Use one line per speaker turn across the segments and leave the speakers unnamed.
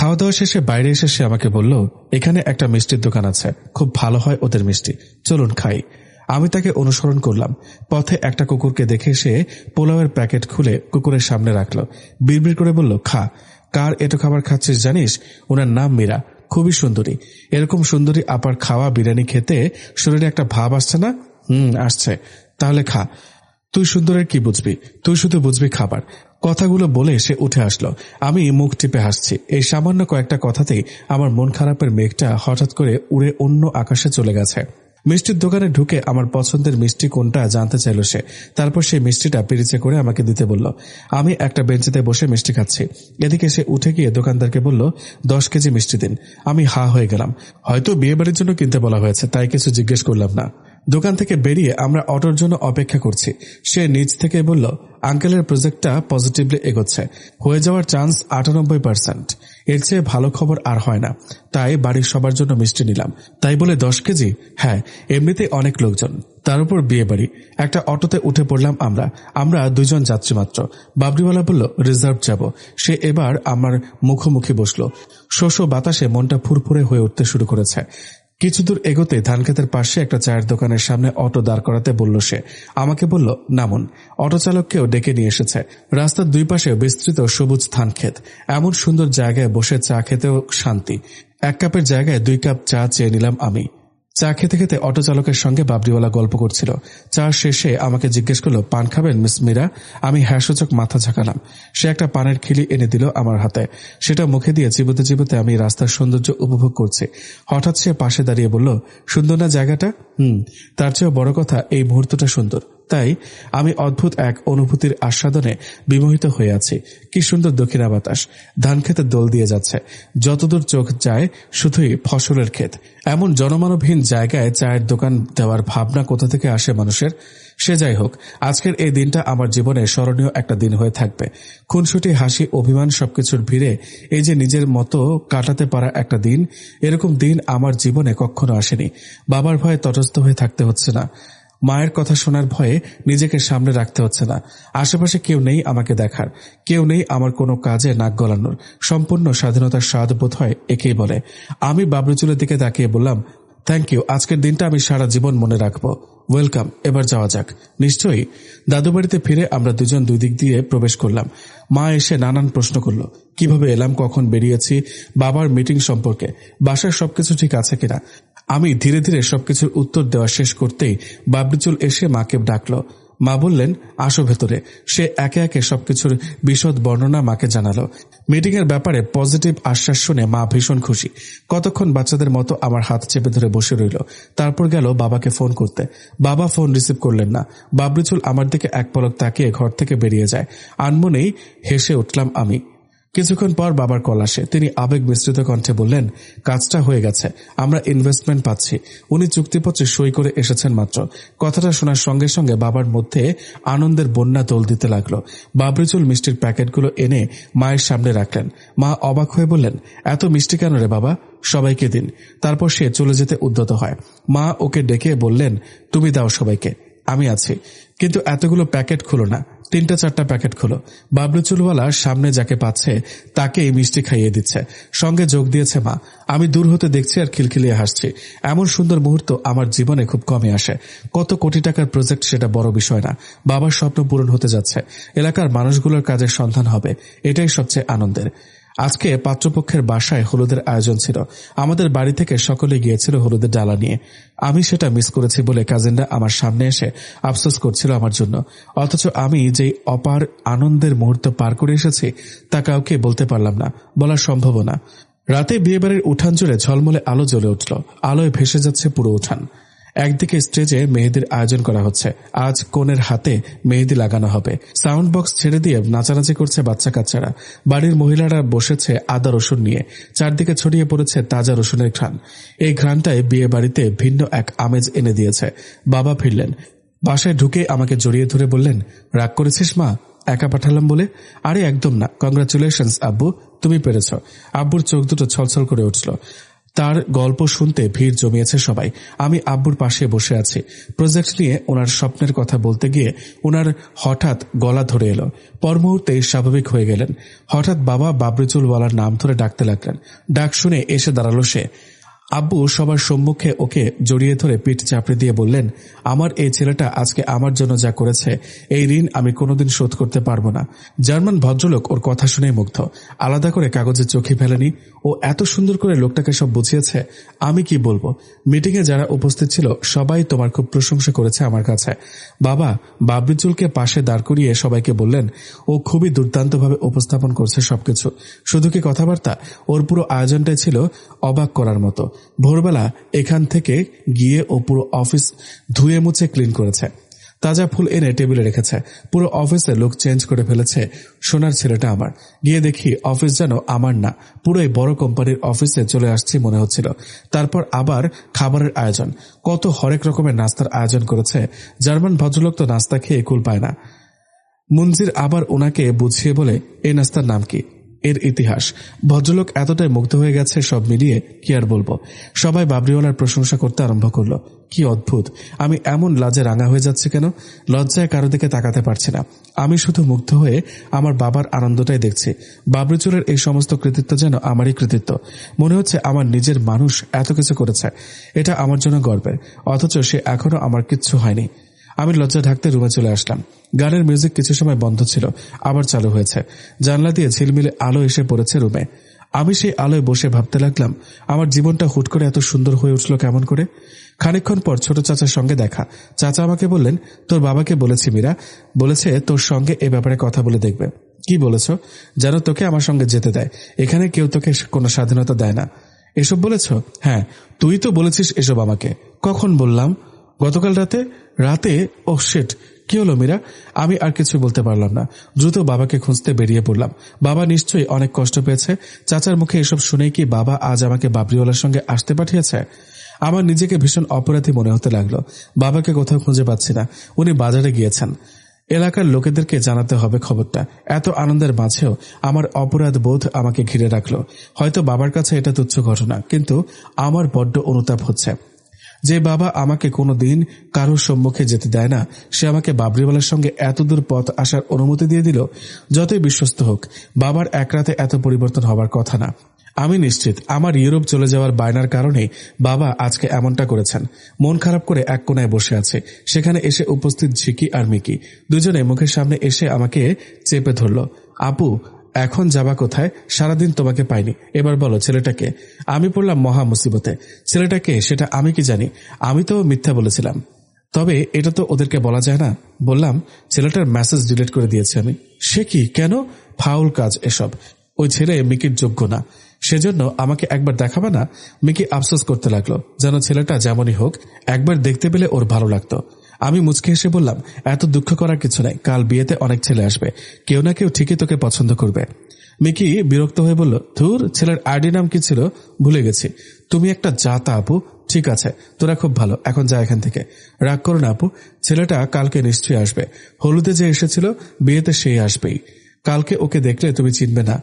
খাওয়া দাওয়া শেষে বাইরে এসে সে আমাকে বলল, এখানে একটা মিষ্টির দোকান আছে, খুব ভালো হয় ওদের মিষ্টি, চলুন খাই। আমি তাকে অনুসরণ করলাম। পথে একটা কুকুরকে দেখে সে পোলাওয়ের প্যাকেট খুলে কুকুরের সামনে রাখল। বিড়বিড় করে বলল, খা। কার এটো খাবার খাচ্ছিস জানিস? ওনার নাম মীরা, খুবই সুন্দরী। এরকম সুন্দরী আপার খাওয়া বিরিয়ানি খেতে শরীরে একটা ভাব আসছে না? আসছে। তাহলে খা। তুই সুন্দরের কি বুঝবি? তুই শুধু বুঝবি খাবার। কথাগুলো বলে সে উঠে আসলো। আমি মুখ টিপে হাসছি। এই সামান্য কয়েকটা কথাতেই আমার মন খারাপের মেঘটা হঠাৎ করে উড়ে অন্য আকাশে চলে গেছে। মিষ্টির দোকানে ঢুকে আমার পছন্দের মিষ্টি কোনটা জানতে চাইল সে। তারপর সেই মিষ্টিটা পিরিচে করে আমাকে দিতে বলল। আমি একটা বেঞ্চিতে বসে মিষ্টি খাচ্ছি। এদিকে সে উঠে গিয়ে দোকানদারকে বলল, 10 কেজি মিষ্টি দিন। আমি হা হয়ে গেলাম। হয়তো বিয়ে বাড়ির জন্য কিনতে বলা হয়েছে, তাই কিছু জিজ্ঞেস করলাম না। দোকান থেকে বেরিয়ে আমরা অটোর জন্য অপেক্ষা করছি। সে নিজ থেকে বলল, আঙ্কেলের প্রজেক্টটা পজিটিভলি এগোচ্ছে, হয়ে যাওয়ার চান্স 98%। এর চেয়ে ভালো খবর আর হয় না। তাই বাড়ির সবার জন্য মিষ্টি নিলাম। তাই বলে 10 কেজি? হ্যাঁ, এমনিতেই অনেক লোকজন, তার উপর বিয়ে বাড়ি। একটা অটোতে উঠে পড়লাম আমরা 2 জন যাত্রী মাত্র। বাবরিওয়ালা বলল, রিজার্ভ যাব। সে এবার আমার মুখোমুখি বসল। শোষো বাতাসে মনটা ফুরফুরে হয়ে উঠতে শুরু করেছে। কিছু দূর এগোতে ধানক্ষেতের পাশে একটা চায়ের দোকানের সামনে অটো দাঁড় করাতে বলল সে। আমাকে বলল, নামুন। অটো চালককেও ডেকে নিয়ে এসেছে। রাস্তার 2 পাশে বিস্তৃত সবুজ ধানক্ষেত। এমন সুন্দর জায়গায় বসে চা খেতেও শান্তি। 1 কাপের জায়গায় 2 কাপ চা চেয়ে নিলাম আমি। চা খেতে খেতে অটো চালকের সঙ্গে বাবরিওয়ালা গল্প করছিল। চা শেষে আমাকে জিজ্ঞেস করলো, পান খাবেন মিস মীরা? আমি হ্যাঁসূচক মাথা ঝাঁকালাম। সে একটা পানের খিলি এনে দিল আমার হাতে। সেটা মুখে দিয়ে চিবোতে চিবোতে আমি রাস্তার সৌন্দর্য উপভোগ করছি। হঠাৎ সে পাশে দাঁড়িয়ে বলল, সুন্দর না জায়গাটা? তার চেয়েও বড় কথা, এই মুহূর্তটা সুন্দর। তাই আমি অদ্ভুত এক অনুভূতির আস্বাদনে বিমোহিত হয়ে আছি। কি সুন্দর দক্ষিণা বাতাস, ধান খেতে দোল দিয়ে যাচ্ছে। যতদূর চোখ যায় শুধুই ফসলের ক্ষেত। এমন জনমানবহীন জায়গায় চায়ের দোকান দেওয়ার ভাবনা কোথা থেকে আসে মানুষের? সে যাই হোক, আজকের এই দিনটা আমার জীবনে স্মরণীয় একটা দিন হয়ে থাকবে। খুনসুটি, হাসি, অভিমান সবকিছুর ভিড়ে এই যে নিজের মতো কাটাতে পারা একটা দিন, এরকম দিন আমার জীবনে কখনো আসেনি। বাবার ভয়ে তটস্থ হয়ে থাকতে হচ্ছে না। মায়ের কথা শোনার ভয়ে নিজেকে সামনে রাখতে হচ্ছে না। আশেপাশে কেউ নেই আমাকে দেখার, কেউ নেই আমার কোনো কাজে নাক গলানোর। সম্পূর্ণ স্বাধীনতার স্বাদ বোধ হয় একেই বলে। আমি বাবরুচুলের দিকে তাকিয়ে বললাম, থ্যাংক ইউ, আজকের দিনটা আমি সারা জীবন মনে রাখবো। ওয়েলকাম, এবার যাওয়া যাক। নিশ্চয়ই। দাদু বাড়িতে ফিরে আমরা 2 জন 2 দিক দিয়ে প্রবেশ করলাম। মা এসে নানান প্রশ্ন করল, কিভাবে এলাম, কখন বেরিয়েছি, বাবার মিটিং সম্পর্কে, বাসার সবকিছু ঠিক আছে কিনা। আমি ধীরে ধীরে সবকিছুর উত্তর দেওয়া শেষ করতেই বাবরিচুল এসে মাকে ডাকল। মা বললেন, আসো ভেতরে। সে একে একে সবকিছুর বিশদ বর্ণনা মাকে জানালো। মিটিং এর ব্যাপারে পজিটিভ আশ্বাস শুনে মা ভীষণ খুশি। কতক্ষণ বাচ্চাদের মতো আমার হাত চেপে ধরে বসে রইল। তারপর গেল বাবাকে ফোন করতে। বাবা ফোন রিসিভ করলেন না। বাবরিচুল আমার দিকে এক পলক তাকিয়ে ঘর থেকে বেরিয়ে যায়। আনমনেই হেসে উঠলাম আমি। কিছুক্ষণ পর বাবার কল আসে। তিনি আবেগ মিশ্রিত কণ্ঠে বললেন, কাজটা হয়ে গেছে, আমরা ইনভেস্টমেন্ট পাচ্ছি। উনি চুক্তিপত্রে সই করে এসেছেন মাত্র। কথাটা শোনার সঙ্গে সঙ্গে বাবার মধ্যে আনন্দের বন্যা দোল দিতে লাগলো। বাবরিচুল মিষ্টির প্যাকেটগুলো এনে মায়ের সামনে রাখলেন। মা অবাক হয়ে বললেন, এত মিষ্টি কেন রে বাবা? সবাইকে দিন। তারপর সে চলে যেতে উদ্যত হয়। মা ওকে ডেকে বললেন, তুমি দাও সবাইকে, আমি আছি। কিন্তু এতগুলো প্যাকেট খুলো না, 3-4টা প্যাকেট খোলো। বাবলুচুলওয়ালা সামনে যাকে পাচ্ছে তাকেই মিষ্টি খাইয়ে দিচ্ছে। সঙ্গে যোগ দিয়েছে মা। আমি দূর হতে দেখছি আর খিলখিলিয়ে হাসছি। এমন সুন্দর মুহূর্ত আমার জীবনে খুব কমই আসে। কত কোটি টাকার প্রজেক্ট সেটা বড় বিষয় না। বাবার স্বপ্ন পূরণ হতে যাচ্ছে। এলাকার মানুষগুলোর কাজের সন্ধান হবে, এটাই সবচেয়ে আনন্দের। আজকে পাত্রপক্ষের বাসায় হলুদের আয়োজন ছিল। আমাদের বাড়ি থেকে সকলে গিয়েছিল হলুদের ডালা নিয়ে। আমি সেটা মিস করেছি বলে কাজিনরা আমার সামনে এসে আফসোস করছিল আমার জন্য। অথচ আমি যেই অপার আনন্দের মুহূর্ত পার করে এসেছি তা কাউকে বলতে পারলাম না, বলা সম্ভব না। রাতে বিয়েবাড়ির উঠান জুড়ে ঝলমলে আলো জ্বলে উঠল। আলোয় ভেসে যাচ্ছে পুরো উঠান। একদিকে স্টেজে মেহেদির আয়োজন করা হচ্ছে। আজ কনের হাতে মেহেদি লাগানো হবে। সাউন্ড বক্স ছেড়ে দিয়ে নাচানাচি করছে বাচ্চা কাচ্চারা। বাড়ির মহিলারা বসেছে আদা রসুন নিয়ে। চারদিকে ছড়িয়ে পড়েছে তাজা রসুনের ঘ্রাণ। এই ঘ্রাণটাই বিয়ে বাড়িতে ভিন্ন এক আমেজ এনে দিয়েছে। বাবা ফিরলেন। বাসায় ঢুকে আমাকে জড়িয়ে ধরে বললেন, রাগ করেছিস মা, একা পাঠালাম বলে? আরে একদম না, কংগ্রাচুলেশনস আব্বু, তুমি পেরেছ। আব্বুর চোখ দুটো ছলছল করে উঠল। তার গল্প শুনতে ভিড় জমিয়েছে সবাই। আমি আব্বুর পাশে বসে আছি। প্রজেক্ট নিয়ে ওনার স্বপ্নের কথা বলতে গিয়ে ওনার হঠাৎ গলা ধরে এলো। পর মুহূর্তেই স্বাভাবিক হয়ে গেলেন। হঠাৎ বাবা বাবরিচুলওয়ালার নাম ধরে ডাকতে লাগলেন। ডাক শুনে এসে দাঁড়ালো সে। আব্বু সবার সম্মুখে ওকে জড়িয়ে ধরে পিঠ চাপড়ে দিয়ে বললেন, আমার এই ছেলেটা আজকে আমার জন্য যা করেছে, এই ঋণ আমি কোনোদিন শোধ করতে পারবো না। জার্মান ভদ্রলোক ওর কথা শুনে মুগ্ধ। আলাদা করে কাগজে চোখে ফেলেনি। ও এত সুন্দর করে লোকটাকে সব বুঝিয়েছে, আমি কি বলবো। মিটিংয়ে যারা উপস্থিত ছিল সবাই তোমার খুব প্রশংসা করেছে আমার কাছে। বাবা বাবরিচুলকে পাশে দাঁড় করিয়ে সবাইকে বললেন, ও খুবই দুর্দান্তভাবে উপস্থাপন করছে সবকিছু। শুধু কি কথাবার্তা, ওর পুরো আয়োজনটাই ছিল অবাক করার মতো। ভোরবেলা এখান থেকে গিয়ে ও পুরো অফিস ধুয়ে মুছে ক্লিন করেছে। তাজা ফুল এনে টেবিলে রেখেছে। পুরো অফিসে লুক চেঞ্জ করে ফেলেছে। সোনার ছেলেটা আমার। গিয়ে দেখি অফিস যেন আমার না, পুরোই বড় কোম্পানির অফিসে চলে আসছি মনে হচ্ছিল। তারপর আবার খাবারের আয়োজন, কত হরেক রকমের নাস্তার আয়োজন করেছে। জার্মান ভদ্রলোক তো নাস্তা খেয়ে কুল পায় না। মুনজির আবার ওনাকে বুঝিয়ে বলে, এই নাস্তার নাম কি, এর ইতিহাস। ভদ্রলোক এতটাই মুগ্ধ হয়ে গেছে, সব মিলিয়ে কি আর বলবো। সবাই বাবরিওয়ালার প্রশংসা করতে আরম্ভ করলো। কি অদ্ভুত, আমি এমন লাজে রাঙা হয়ে যাচ্ছি কেন? লজ্জায় কারো দিকে তাকাতে পারছি না। আমি শুধু মুগ্ধ হয়ে আমার বাবার আনন্দটাই দেখছি। বাবরিচুলের এই সমস্ত কৃতিত্ব যেন আমারই কৃতিত্ব। মনে হচ্ছে আমার নিজের মানুষ এত কিছু করেছে, এটা আমার জন্য গর্বের। অথচ সে এখনো আমার কিচ্ছু হয়নি। আমি লজ্জা ঢাকতে রুমে চলে আসলাম। গানের মিউজিক কিছু সময় বন্ধ ছিল, আবার চালু হয়েছে। জানলা দিয়ে ঝিলমিলে আলো এসে পড়েছে রুমে। আমি সেই আলোয় বসে ভাবতে লাগলাম, আমার জীবনটা হুট করে এত সুন্দর হয়ে উঠল কেমন করে। খানিকক্ষণ পর ছোট চাচার সঙ্গে দেখা। চাচা আমাকে বললেন, তোর বাবাকে বলেছি মীরা, বলেছে তোর সঙ্গে এ ব্যাপারে কথা বলে দেখবে। কি বলেছ? যেন তোকে আমার সঙ্গে যেতে দেয়। এখানে কেউ তোকে কোনো স্বাধীনতা দেয় না। এসব বলেছ? হ্যাঁ, তুই তো বলেছিস এসব আমাকে। কখন বললাম? গতকাল রাতে। রাতে? ও শিট, কি হলো মীরা? আমি আর কিছু বলতে পারলাম না। দ্রুত বাবাকে খুঁজতে বেরিয়ে পড়লাম। বাবা নিশ্চয়ই অনেক কষ্ট পেয়েছে। চাচার মুখে এসব শুনেই কি বাবা আজ আমাকে বাবরিওয়ালার সঙ্গে আসতে পাঠিয়েছে? আমার নিজেকে ভীষণ অপরাধী মনে হতে লাগলো। বাবাকে কোথাও খুঁজে পাচ্ছি না। উনি বাজারে গিয়েছেন। এলাকার লোকেদেরকে জানাতে হবে খবরটা। এত আনন্দের মাঝেও আমার অপরাধ বোধ আমাকে ঘিরে রাখলো। হয়তো বাবার কাছে এটা তুচ্ছ ঘটনা, কিন্তু আমার বড্ড অনুতাপ হচ্ছে। যে বাবা আমাকে কোনো দিন কারোর সম্মুখে যেতে দেয় না, সে আমাকে বাবরিওয়ালার সঙ্গে এতদূর পথ আসার অনুমতি দিয়ে দিল। যতই বিশ্বস্ত হোক, বাবার এক রাতে এত পরিবর্তন হবার কথা না। আমি নিশ্চিত আমার ইউরোপ চলে যাওয়ার বায়নার কারণে বাবা আজকে এমনটা করেছেন। মন খারাপ করে এক কোনায় বসে আছে। সেখানে এসে উপস্থিত ঝিকি আর মিকি। দুজনে মুখের সামনে এসে আমাকে চেপে ধরল। আপু, এখন যাবা কোথায়? সারাদিন তোমাকে পাইনি। এবার বলো ছেলেটাকে। আমি পড়লাম মহা মুসিবতে। ছেলেটাকে সেটা আমি কি জানি? আমি তো মিথ্যা বলেছিলাম। তবে এটা তো ওদেরকে বলা যায় না। বললাম, ছেলেটার মেসেজ ডিলিট করে দিয়েছি আমি। সে কি? কেন? ফাউল কাজ এসব। ওই ছেলে মিকির যোগ্য না, সেজন্য আমাকে একবার দেখাবে না? মিকি আফসোস করতে লাগলো, যেন ছেলেটা যেমনই হোক একবার দেখতে পেলে ওর ভালো লাগতো। আমি মুচকে হেসে বললাম, এত দুঃখ করার কিছু নাই। কাল বিয়েতে অনেক ছেলে আসবে, কেউ না কেউ ঠিকই তোকে পছন্দ করবে। মিকি বিরক্ত হয়ে বলল, ধুর, ছেলের আইডি নাম কি ছিল ভুলে গেছি। তুমি একটা জাতা আপু। ঠিক আছে, তোরা খুব ভালো, এখন যা এখান থেকে। রাগ করো না আপু, ছেলেটা কালকে নিশ্চয়ই আসবে। হলুদে যে এসেছিল, বিয়েতে সেই আসবেই। কালকে ওকে দেখলে তুমি চিনবে না।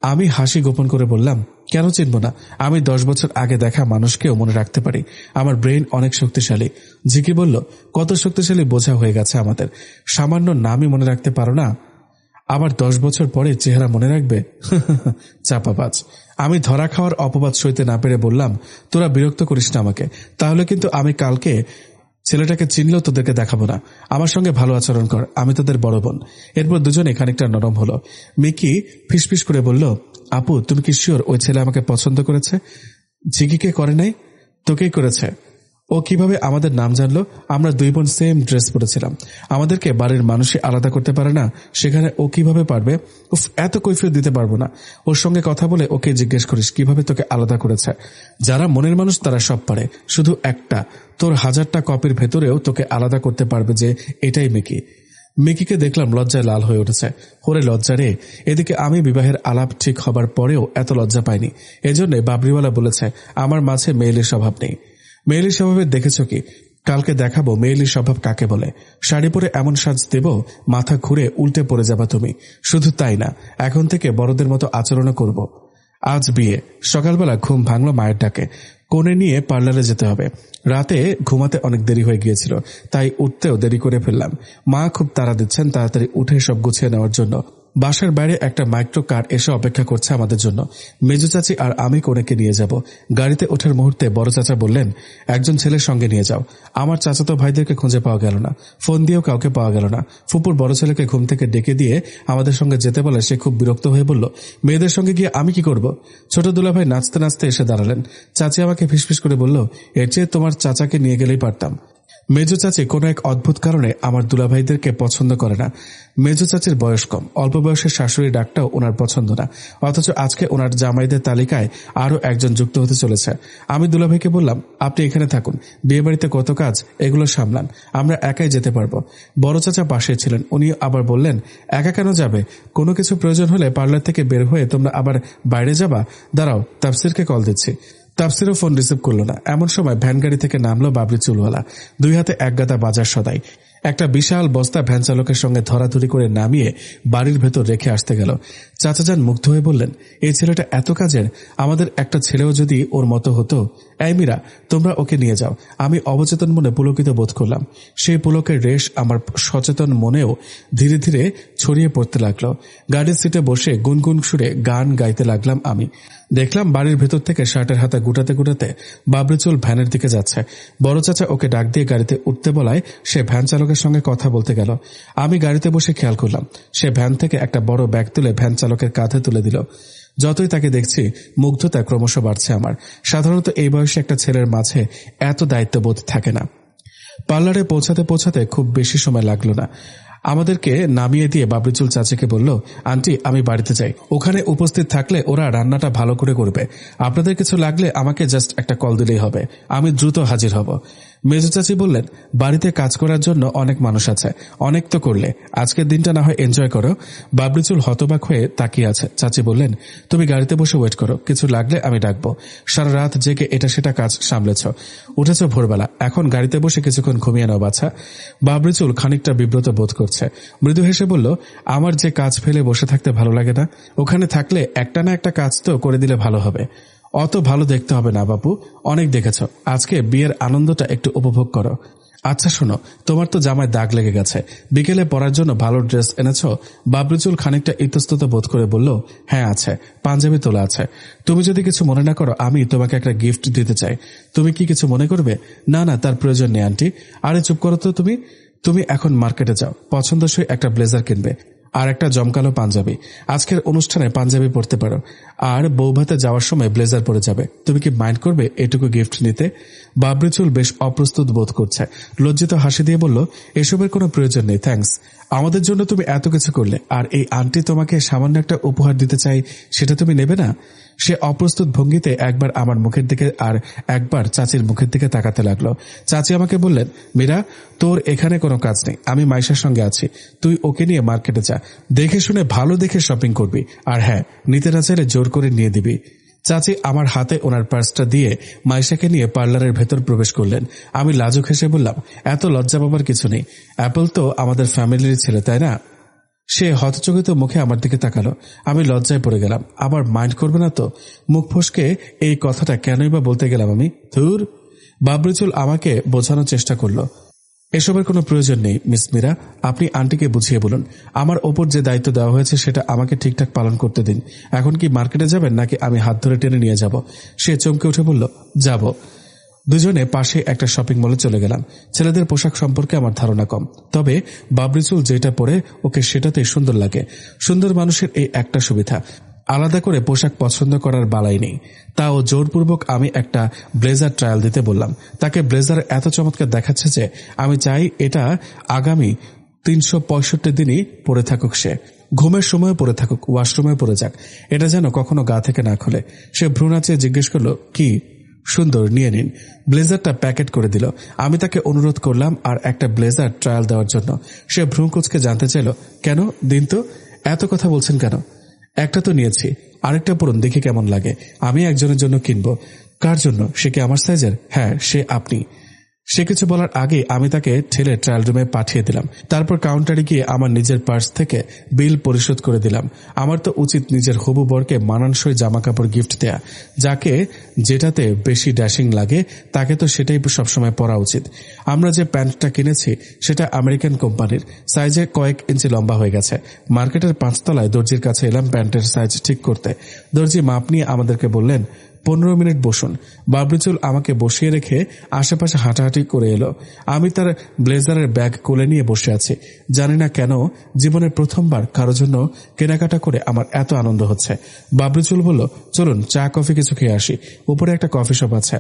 আমি হাসি গোপন করে বললাম, কেন চিনব না? আমি 10 বছর আগে দেখা মানুষকেও মনে রাখতে পারি। আমার ব্রেইন অনেক শক্তিশালী। ঝিকি বলল, কত শক্তিশালী বোঝা হয়ে গেছে আমাদের। সামান্য নামই মনে রাখতে পারো না, আবার 10 বছর পরে চেহারা মনে রাখবে? চাপাবাজ। আমি ধরা খাওয়ার অপবাদ সইতে না পেরে বললাম, তোরা বিরক্ত করিস না আমাকে। তাহলে কিন্তু আমি কালকে ছেলেটাকে চিনলেও তোদেরকে দেখাবো না। আমার সঙ্গে ভালো আচরণ কর, আমি তোদের বড় বোন। এরপর দুজনে খানিকটা নরম হলো। মিকি ফিসফিস করে বলল, আপু, তুমি কি শিওর ওই ছেলে আমাকে পছন্দ করেছে? ঝিকিকে করে নাই? তোকেই করেছে। ও কিভাবে আমাদের নাম জানলো? আমরা 2 বোন সেম ড্রেস পরেছিলাম। আমাদেরকে বাড়ির মানুষই আলাদা করতে পারে না, সেখানে ও কিভাবে পারবে? উফ, এত কৈফিয়ত দিতে পারবো না। ওর সঙ্গে কথা বলে ওকে জিজ্ঞেস করিস কিভাবে তোকে আলাদা করেছে। যারা মনের মানুষ তারা সব পারে, শুধু একটা, তোর 1000টা কপির ভেতরেও তোকে আলাদা করতে পারবে যে এটাই মিকি। মিকিকে দেখলাম লজ্জায় লাল হয়ে উঠেছে। ওরে লজ্জা রে! এদিকে আমি বিবাহের আলাপ ঠিক হবার পরেও এত লজ্জা পাইনি। এজন্য বাবরিওয়ালা বলেছে আমার মাঝে মেয়েলি স্বভাব নেই। মেয়েলি স্বভাবের দেখেছ কি? কালকে দেখাবো মেয়েলি স্বভাব কাকে বলে। শাড়ি পরে এমন সাজ দেব, মাথা ঘুরে উল্টে পড়ে যাবা তুমি। শুধু তাই না, এখন থেকে বড়দের মতো আচরণও করব। আজ বিয়ে। সকালবেলা ঘুম ভাঙল মায়ের ডাকে। কোণে নিয়ে পার্লারে যেতে হবে। রাতে ঘুমাতে অনেক দেরি হয়ে গিয়েছিল, তাই উঠতেও দেরি করে ফেললাম। মা খুব তাড়া দিচ্ছেন তাড়াতাড়ি উঠে সব গুছিয়ে নেওয়ার জন্য। বাসার বাইরে একটা মাইক্রো কার এসে অপেক্ষা করছে আমাদের জন্য। মেজু চাচি আর আমি কনেকে নিয়ে যাব। গাড়িতে ওঠার মুহূর্তে বড় চাচা বললেন, একজন ছেলের সঙ্গে নিয়ে যাও। আমার চাচাতো ভাইদেরকে খুঁজে পাওয়া গেল না, ফোন দিয়েও কাউকে পাওয়া গেল না। ফুপুর বড় ছেলেকে ঘুম থেকে ডেকে দিয়ে আমাদের সঙ্গে যেতে বলে সে খুব বিরক্ত হয়ে বলল, মেয়েদের সঙ্গে গিয়ে আমি কি করব? ছোট দুলাভাই নাচতে নাচতে এসে দাঁড়ালেন। চাচি আমাকে ফিসফিস করে বলল, এর চেয়ে তোমার চাচাকে নিয়ে গেলেই পারতাম। মেজো চাচি কোনো এক অদ্ভুত কারণে আমার দুলাভাইদেরকে পছন্দ করে না। মেজো চাচির বয়স কম, অল্প বয়সের শাশুড়ি ডাকটাও ওনার পছন্দ না। অথচ আজকে ওনার জামাইদের তালিকায় আরও একজন যুক্ত হতে চলেছে। আমি দুলাভাইকে বললাম, আপনি এখানে থাকুন, বিয়েবাড়িতে কত কাজ, এগুলো সামলান, আমরা একাই যেতে পারবো। বড় চাচা পাশে ছিলেন, উনি আবার বললেন, একা কেন যাবে? কোনো কিছু প্রয়োজন হলে পার্লার থেকে বের হয়ে তোমরা আবার বাইরে যাবা? দাঁড়াও, তাফসিরকে কল দিচ্ছি। তাফসিরও ফোন রিসিভ করলো না। এমন সময় ভ্যান গাড়ি থেকে নামলো বাবরি চুলওয়ালা। দুই হাতে এক গাদা বাজার সদাই। একটা বিশাল বস্তা ভ্যান চালকের সঙ্গে ধরাধরি করে নামিয়ে বাড়ির ভেতর রেখে আসতে গেল। চাচাজান মুগ্ধ হয়ে বললেন, এই ছেলেটা এত কাজের, আমাদের একটা ছেলেও যদি ওর মতো হতো। এই মীরা, তোমরা ওকে নিয়ে যাও। আমি অবচেতন মনে পুলকিত বোধ করলাম। সেই পুলকের রেশ আমার সচেতন মনেও ধীরে ধীরে ছড়িয়ে পড়তে লাগলো। গাড়ির সিটে বসে গুনগুন সুরে গান গাইতে লাগলাম আমি। দেখলাম বাড়ির ভেতর থেকে শার্টের হাতা গুটাতে গুটাতে বাবরিচুল ভ্যানের দিকে যাচ্ছে। বড় চাচা ওকে ডাক দিয়ে গাড়িতে উঠতে বলায় সে ভ্যান চালকের সঙ্গে কথা বলতে গেল। আমি গাড়িতে বসে খেয়াল করলাম সে ভ্যান থেকে একটা বড় ব্যাগ তুলে ভ্যান চালকের কাঁধে তুলে দিল। যতই তাকে দেখছি মুগ্ধতা ক্রমশ বাড়ছে আমার। সাধারণত এই বয়সে একটা ছেলের মাঝে এত দায়িত্ববোধ থাকে না। পার্লারে পৌঁছাতে পৌঁছাতে খুব বেশি সময় লাগলো না। আমাদেরকে নামিয়ে দিয়ে বাবরিচুল চাচিকে বলল, আন্টি আমি বাড়িতে যাই, ওখানে উপস্থিত থাকলে ওরা রান্নাটা ভালো করে করবে। আপনাদের কিছু লাগলে আমাকে জাস্ট একটা কল দিলেই হবে, আমি দ্রুত হাজির হব। মেজো চাচি বললেন, বাড়িতে কাজ করার জন্য অনেক মানুষ আছে, অনেক তো করলে, আজকের দিনটা না হয় এনজয় করো। বাবরিচুল হতবাক হয়ে তাকিয়ে আছে। চাচি বললেন, তুমি গাড়িতে বসে ওয়েট করো, কিছু লাগলে আমি ডাকবো। সারা রাত জেগে এটা সেটা কাজ সামলেছ, উঠেছ ভোরবেলা, এখন গাড়িতে বসে কিছুক্ষণ ঘুমিয়ে নাও বাছা। বাবরিচুল খানিকটা বিব্রত বোধ করছে। মৃদু হেসে বলল, আমার যে কাজ ফেলে বসে থাকতে ভালো লাগে না, ওখানে থাকলে একটা না একটা কাজ তো করে দিলে ভালো হবে। অত ভালো দেখতে হবে না বাপু, অনেক দেখেছ, আজকে বিয়ের আনন্দটা একটু উপভোগ করো। আচ্ছা শোনো, তোমার তো জামায় দাগ লেগে গেছে, বিকেলে পরার জন্য ভালো ড্রেস এনেছ? বাবরিচুল খানিকটা ইতস্তত বোধ করে বলল, হ্যাঁ আছে, পাঞ্জাবি তোলা আছে। তুমি যদি কিছু মনে না করো আমি তোমাকে একটা গিফট দিতে চাই। তুমি কি কিছু মনে করবে? না না, তার প্রয়োজন নেই আন্টি। আরে চুপ করো তো তুমি। তুমি এখন মার্কেটে যাও, পছন্দসই একটা ব্লেজার কিনবে আর একটা জমকালো পাঞ্জাবি। আজকের অনুষ্ঠানে পাঞ্জাবি পরতে পারো, আর বৌভাতে যাওয়ার সময় ব্লেজার পরে যাবে। তুমি কি মাইন্ড করবে এটুকু গিফট নিতে? বাবরিচুল বেশ অপ্রস্তুত বোধ করছে। লজ্জিত হাসি দিয়ে বলল, এসবের কোনো প্রয়োজন নেই, থ্যাঙ্কস। আমাদের জন্য তুমি এত কিছু করলে, আর এই আন্টি তোমাকে সামান্য একটা উপহার দিতে চাই, সেটা তুমি নেবে না? সে অপ্রস্তুত ভঙ্গিতে একবার আমার মুখের দিকে আর একবার চাচির মুখের দিকে তাকাতে লাগলো। চাচি আমাকে বললেন, মীরা, তোর এখানে কোনো কাজ নেই, আমি মাইশার সঙ্গে আছি, তুই ওকে নিয়ে মার্কেটে যা, দেখে শুনে ভালো দেখে শপিং করবি, আর হ্যাঁ, নিতে না চাইলে জোর করে নিয়ে দিবি। চাচি আমার হাতে ওনার পার্সটা দিয়ে মাইশাকে নিয়ে পার্লারের ভেতর প্রবেশ করলেন। আমি লাজুক হেসে বললাম, এত লজ্জা পাবার কিছু নেই, অ্যাপল তো আমাদের ফ্যামিলির ছেলে, তাই না? সে হতচকিত মুখে আমার দিকে তাকালো। আমি লজ্জায় পড়ে গেলাম। আবার মাইন্ড করবে না তো? মুখ ফসকে এই কথাটা কেনই বা বলতে গেলাম আমি? ধুর। বাবরিচুল আমাকে বোঝানোর চেষ্টা করলো, এসবের কোনো প্রয়োজন নেই মিস মীরা, আপনি আন্টিকে বুঝিয়ে বলুন। আমার ওপর যে দায়িত্ব দেওয়া হয়েছে সেটা আমাকে ঠিকঠাক পালন করতে দিন। এখন কি মার্কেটে যাবেন নাকি আমি হাত ধরে টেনে নিয়ে যাব? সে চমকে উঠে বলল, যাব। দুজনে পাশে একটা শপিং মলে চলে গেলাম। ছেলেদের পোশাক সম্পর্কে আমার ধারণা কম, তবে বাবরিচুল যেটা পরে ওকে সেটাতেই সুন্দর লাগে। সুন্দর মানুষের এই একটা সুবিধা, আলাদা করে পোশাক পছন্দ করার বালাই নেই। তাও জোরপূর্বক আমি একটা ব্লেজার ট্রায়াল দিতে বললাম। তাকে ব্লেজার এত চমৎকার দেখাচ্ছে যে আমি চাই এটা আগামী 365 দিনই পরে থাকুক, সে ঘুমের সময় পরে থাকুক, ওয়াশরুমে পরে যাক, এটা যেন কখনো গা থেকে না খুলে। সে ভ্রু নাচিয়ে জিজ্ঞেস করলো, কি সুন্দর, নিয়ে নিন। ব্লেজারটা প্যাকেট করে দিল। আমি তাকে অনুরোধ করলাম আর একটা ব্লেজার ট্রায়াল দেওয়ার জন্য। সে ভ্রু কুঁচকে জানতে চাইল, কেন দিন তো, এত কথা বলছেন কেন? একটা তো নিয়েছি, আরেকটা পরুন, দেখি কেমন লাগে। আমি একজনের জন্য কিনবো। কার জন্য? সে কি আমার সাইজের? হ্যাঁ, সে আপনি। সে কিছু বলার আগে আমি তাকে ঠেলে ট্রায়াল রুমে পাঠিয়ে দিলাম। তারপর কাউন্টারে গিয়ে আমার নিজের পার্স থেকে বিল পরিশোধ করে দিলাম। আমার তো উচিত নিজের হবু বরকে মানানসই জামাকাপড় গিফট দেয়া। যাকে যেটাতে বেশি ড্যাশিং লাগে তাকে তো সেটাই সবসময় পরা উচিত। আমরা যে প্যান্টটা কিনেছি সেটা আমেরিকান কোম্পানির, সাইজে কয়েক ইঞ্চি লম্বা হয়ে গেছে। মার্কেটের 5 তলায় দর্জির কাছে এলাম প্যান্টের সাইজ ঠিক করতে। দর্জি মাপ নিয়ে আমাদেরকে বললেন 15 মিনিট বসুন। বাবরিচুল আমাকে বসিয়ে রেখে আশেপাশে হাঁটাহাঁটি করে এলো। আমি তার ব্লেজারের ব্যাগ কোলে নিয়ে বসে আছি। জানি না কেন জীবনের প্রথমবার কারো জন্য কেনাকাটা করে আমার এত আনন্দ হচ্ছে। বাবরিচুল বলল, চলুন চা কফি কিছু খেয়ে আসি, উপরে একটা কফি শপ আছে।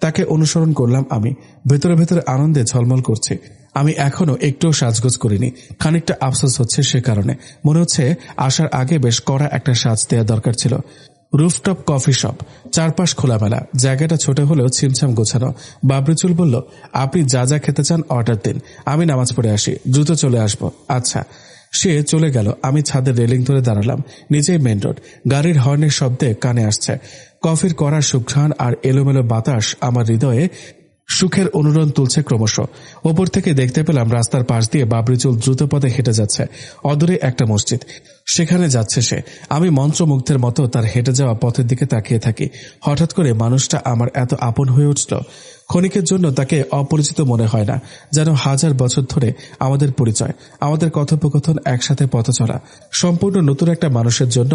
তাকে অনুসরণ করলাম আমি। ভেতরে ভেতরে আনন্দে ঝলমল করছি। আমি এখনো একটুও সাজগোজ করিনি। খানিকটা আফসোস হচ্ছে সে কারণে। মনে হচ্ছে আসার আগে বেশ কড়া একটা সাজ দেওয়া দরকার ছিল। রুফটপ কফি শপ, চারপাশ খোলামেলা, জায়গাটা ছোট হলেও ছিমছাম গোছানো। বাবরিচুল বলল, আপনি যা যা খেতে চান অর্ডার দিন, আমি নামাজ পড়ে আসি, দ্রুত চলে আসবো। আচ্ছা। সে চলে গেল। আমি ছাদের রেলিং ধরে দাঁড়ালাম। নিচেই মেন রোড। গাড়ির হর্নের শব্দে কানে আসছে। কফির কড়া সুঘ্রাণ আর এলোমেলো বাতাস আমার হৃদয়ে সুখের অনুরণ তুলছে ক্রমশ। ওপর থেকে দেখতে পেলাম রাস্তার পাশ দিয়ে বাবরিচুল দ্রুত পদে হেঁটে যাচ্ছে। অদূরে একটা মসজিদ, সেখানে যাচ্ছে সে। আমি মন্ত্রমুগ্ধের মতো তার হেঁটে যাওয়া পথের দিকে তাকিয়ে থাকি। হঠাৎ করে মানুষটা আমার এত আপন হয়ে উঠল। ক্ষণিকের জন্য তাকে অপরিচিত মনে হয় না, যেন হাজার বছর ধরে আমাদের পরিচয়, আমাদের কথোপকথন, একসাথে পথ চলা। সম্পূর্ণ নতুন একটা মানুষের জন্য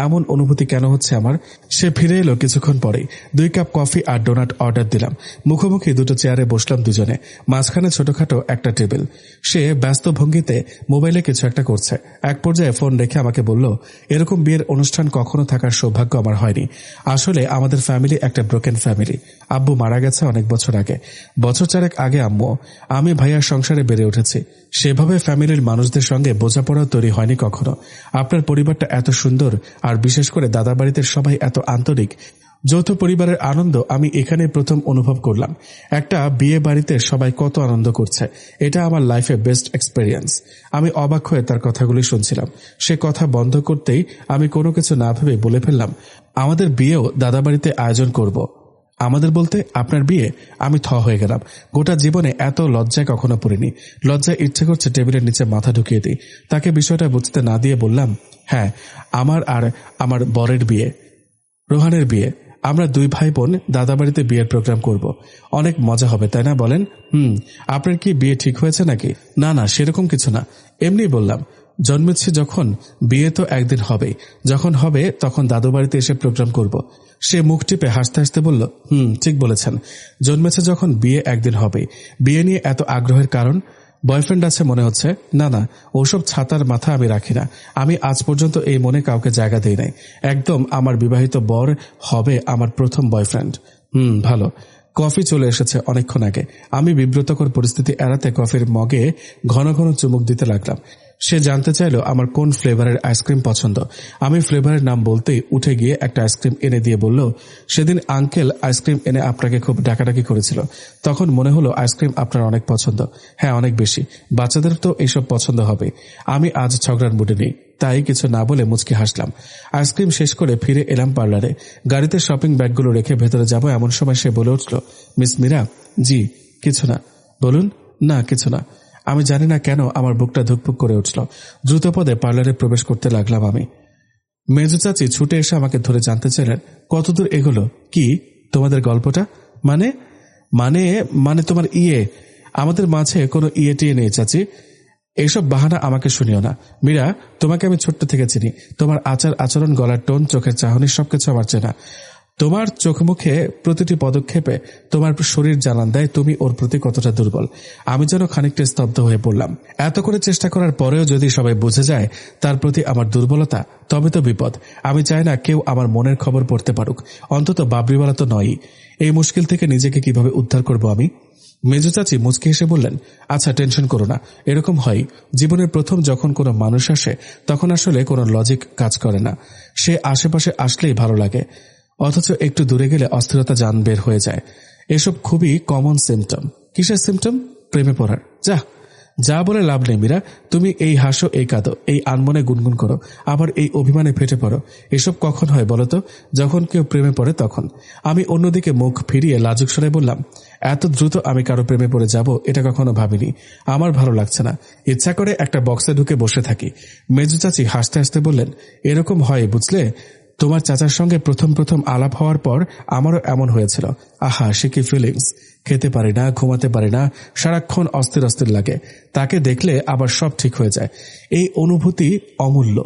এমন অনুভূতি কেন হচ্ছে আমার? সে ফিরে এলো কিছুক্ষণ পরেই। 2 কাপ কফি আর ডোনাট অর্ডার দিলাম। মুখোমুখি দুটো চেয়ারে বসলাম দুজনে। মাঝখানে ছোটখাটো একটা টেবিল। সে ব্যস্ত ভঙ্গিতে মোবাইলে কিছু একটা করছে। এক পর্যায়ে ফোন রেখে আমাকে বলল, এরকম বিয়ের অনুষ্ঠান কখনো থাকার সৌভাগ্য আমার হয়নি। আসলে আমাদের ফ্যামিলি একটা ব্রোকেন ফ্যামিলি। আব্বু মারা গেছে অনেক বছর আগে, বছর 4 আগে আম্মু। আমি ভাইয়ার সংসারে বেড়ে উঠেছি। সেভাবে ফ্যামিলির মানুষদের সঙ্গে বোঝাপড়াও তৈরি হয়নি কখনো। আপনার পরিবারটা এত সুন্দর, আর বিশেষ করে দাদা বাড়িতে সবাই এত আন্তরিক। যৌথ পরিবারের আনন্দ আমি এখানে প্রথম অনুভব করলাম। একটা বিয়ে বাড়িতে সবাই কত আনন্দ করছে, এটা আমার লাইফে বেস্ট এক্সপেরিয়েন্স। আমি অবাক হয়ে তার কথাগুলি শুনছিলাম। সে কথা বন্ধ করতেই আমি কোনো কিছু না ভেবে বলে ফেললাম, আমাদের বিয়েও দাদা বাড়িতে আয়োজন করব। আমাদের বলতে আপনার বিয়ে? আমি থ হয়ে গেলাম। গোটা জীবনে এত লজ্জায় কখনো পড়িনি। লজ্জায় ইচ্ছে করছে টেবিলের নিচে মাথা ঢুকিয়ে দিই। তাকে বিষয়টা বুঝতে না দিয়ে বললাম, হ্যাঁ, আমার আর আমার বরের বিয়ে, রোহানের বিয়ে। আমরা 2 ভাই বোন দাদা বাড়িতে বিয়ের প্রোগ্রাম করব। অনেক মজা হবে, তাই না বলেন? আপনার কি বিয়ে ঠিক হয়েছে নাকি? না, সেরকম কিছু না, এমনি বললাম। জন্মেছে যখন, বিয়ে তো একদিন হবেই। যখন হবে তখন দাদু বাড়িতে এসে প্রোগ্রাম করব। সে মুখ টিপে হাসতে হাসতে বলল, ঠিক বলেছেন, জন্মেছে যখন, বিয়ে একদিন হবেই। বিয়ে নিয়ে এত আগ্রহের কারণ? বয়ফ্রেন্ড আছে মনে হচ্ছে? না, ওসব ছাতার মাথা আমি রাখি না। আমি আজ পর্যন্ত এই মনে কাউকে জায়গা দেই নাই। একদম আমার বিবাহিত বর হবে আমার প্রথম বয়ফ্রেন্ড। ভালো। কফি চলে এসেছে অনেকক্ষণ আগে। আমি বিব্রতকর পরিস্থিতি এড়াতে কফির মগে ঘন ঘন চুমুক দিতে লাগলাম। সে জানতে চাইল আমার কোন ফ্লেভারের আইসক্রিম পছন্দ। আমি ফ্লেভারের নাম বলতেই উঠে গিয়ে একটা আইসক্রিম এনে দিয়ে বলল, সেদিন আঙ্কেল আইসক্রিম এনে আপনাকে খুব ডাকাডাকি করেছিল। তখন মনে হলো আইসক্রিম আপনার অনেক পছন্দ। হ্যাঁ, অনেক বেশি। বাচ্চাদের তো এইসব পছন্দ হবে। আমি আজ ঝগড়ার মুডে নেই, তাই কিছু না বলে মুচকি হাসলাম। আইসক্রিম শেষ করে ফিরে এলাম পার্লারে। গাড়িতে শপিং ব্যাগগুলো রেখে ভেতরে যাব এমন সময় সে বলে উঠল, মিস মীরা। জি। কিছু না। বলুন। না, কিছু না। আমি জানি না কেন আমার বুকটা ধুকপুক করে উঠল। দ্রুতপদে পার্লারে প্রবেশ করতে লাগলাম আমি। মেজো চাচি ছুটে এসে আমাকে ধরে জানতে চাইলেন, কতদূর এগোলো? কি তোমাদের গল্পটা? মানে মানে মানে তোমার আমাদের মাঝে কোনো টিয়ে নেই চাচি। এইসব বাহানা আমাকে শুনিও না মীরা। তোমাকে আমি ছোট্ট থেকে চিনি। তোমার আচার আচরণ, গলার টোন, চোখের চাহনি সবকিছু আমার চেনা। তোমার চোখ মুখে প্রতিটি পদক্ষেপে তোমার শরীর জানান দেয় তুমি ওর প্রতি কতটা দুর্বল। আমি যেন খানিকটা স্তব্ধ হয়ে পড়লাম। এত করে চেষ্টা করার পরেও যদি সবাই বুঝে যায় তার প্রতি আমার দুর্বলতা, তবে তো বিপদ। আমি চাই না কেউ আমার মনের খবর পড়তে পারুক, অন্তত বাবরিওয়ালা তো নয়ই। এই মুশকিল থেকে নিজেকে কিভাবে উদ্ধার করব আমি? মেজো চাচি মুচকি হেসে বললেন, আচ্ছা টেনশন করো না। এরকম হয়, জীবনের প্রথম যখন কোনো মানুষ আসে তখন আসলে কোনো লজিক কাজ করে না। সে আশেপাশে আসলেই ভালো লাগে, অথচ একটু দূরে গেলে অস্থিরতা জান বের হয়ে যায়। এসব খুবই কমন সিমটম। কিসের সিমটম? প্রেমে পড়ার। যা বলে লাভ নেই মীরা। তুমি এই হাসো, এই কাঁদো, এই আনমনে গুনগুন করো, আবার এই অভিমানে ফেটে পড়ো। এসব কখন হয় বলতো? যখন কেউ প্রেমে পড়ে তখন। আমি অন্যদিকে মুখ ফিরিয়ে লাজুক স্বরে বললাম, এত দ্রুত আমি কারো প্রেমে পড়ে যাব এটা কখনো ভাবিনি। আমার ভালো লাগছে না, ইচ্ছা করে একটা বক্সে ঢুকে বসে থাকি। মেজু চাচি হাসতে হাসতে বললেন, এরকম হয় বুঝলে, তোমার চাচার সঙ্গে প্রথম প্রথম আলাপ হওয়ার পর আমারও এমন হয়েছিল। আহা, সে কি ফিলিংস! খেতে পারি না, ঘুমাতে পারি না, সারাক্ষণ অস্থির অস্থির লাগে। তাকে দেখলে আবার সব ঠিক হয়ে যায়। এই অনুভূতি অমূল্য।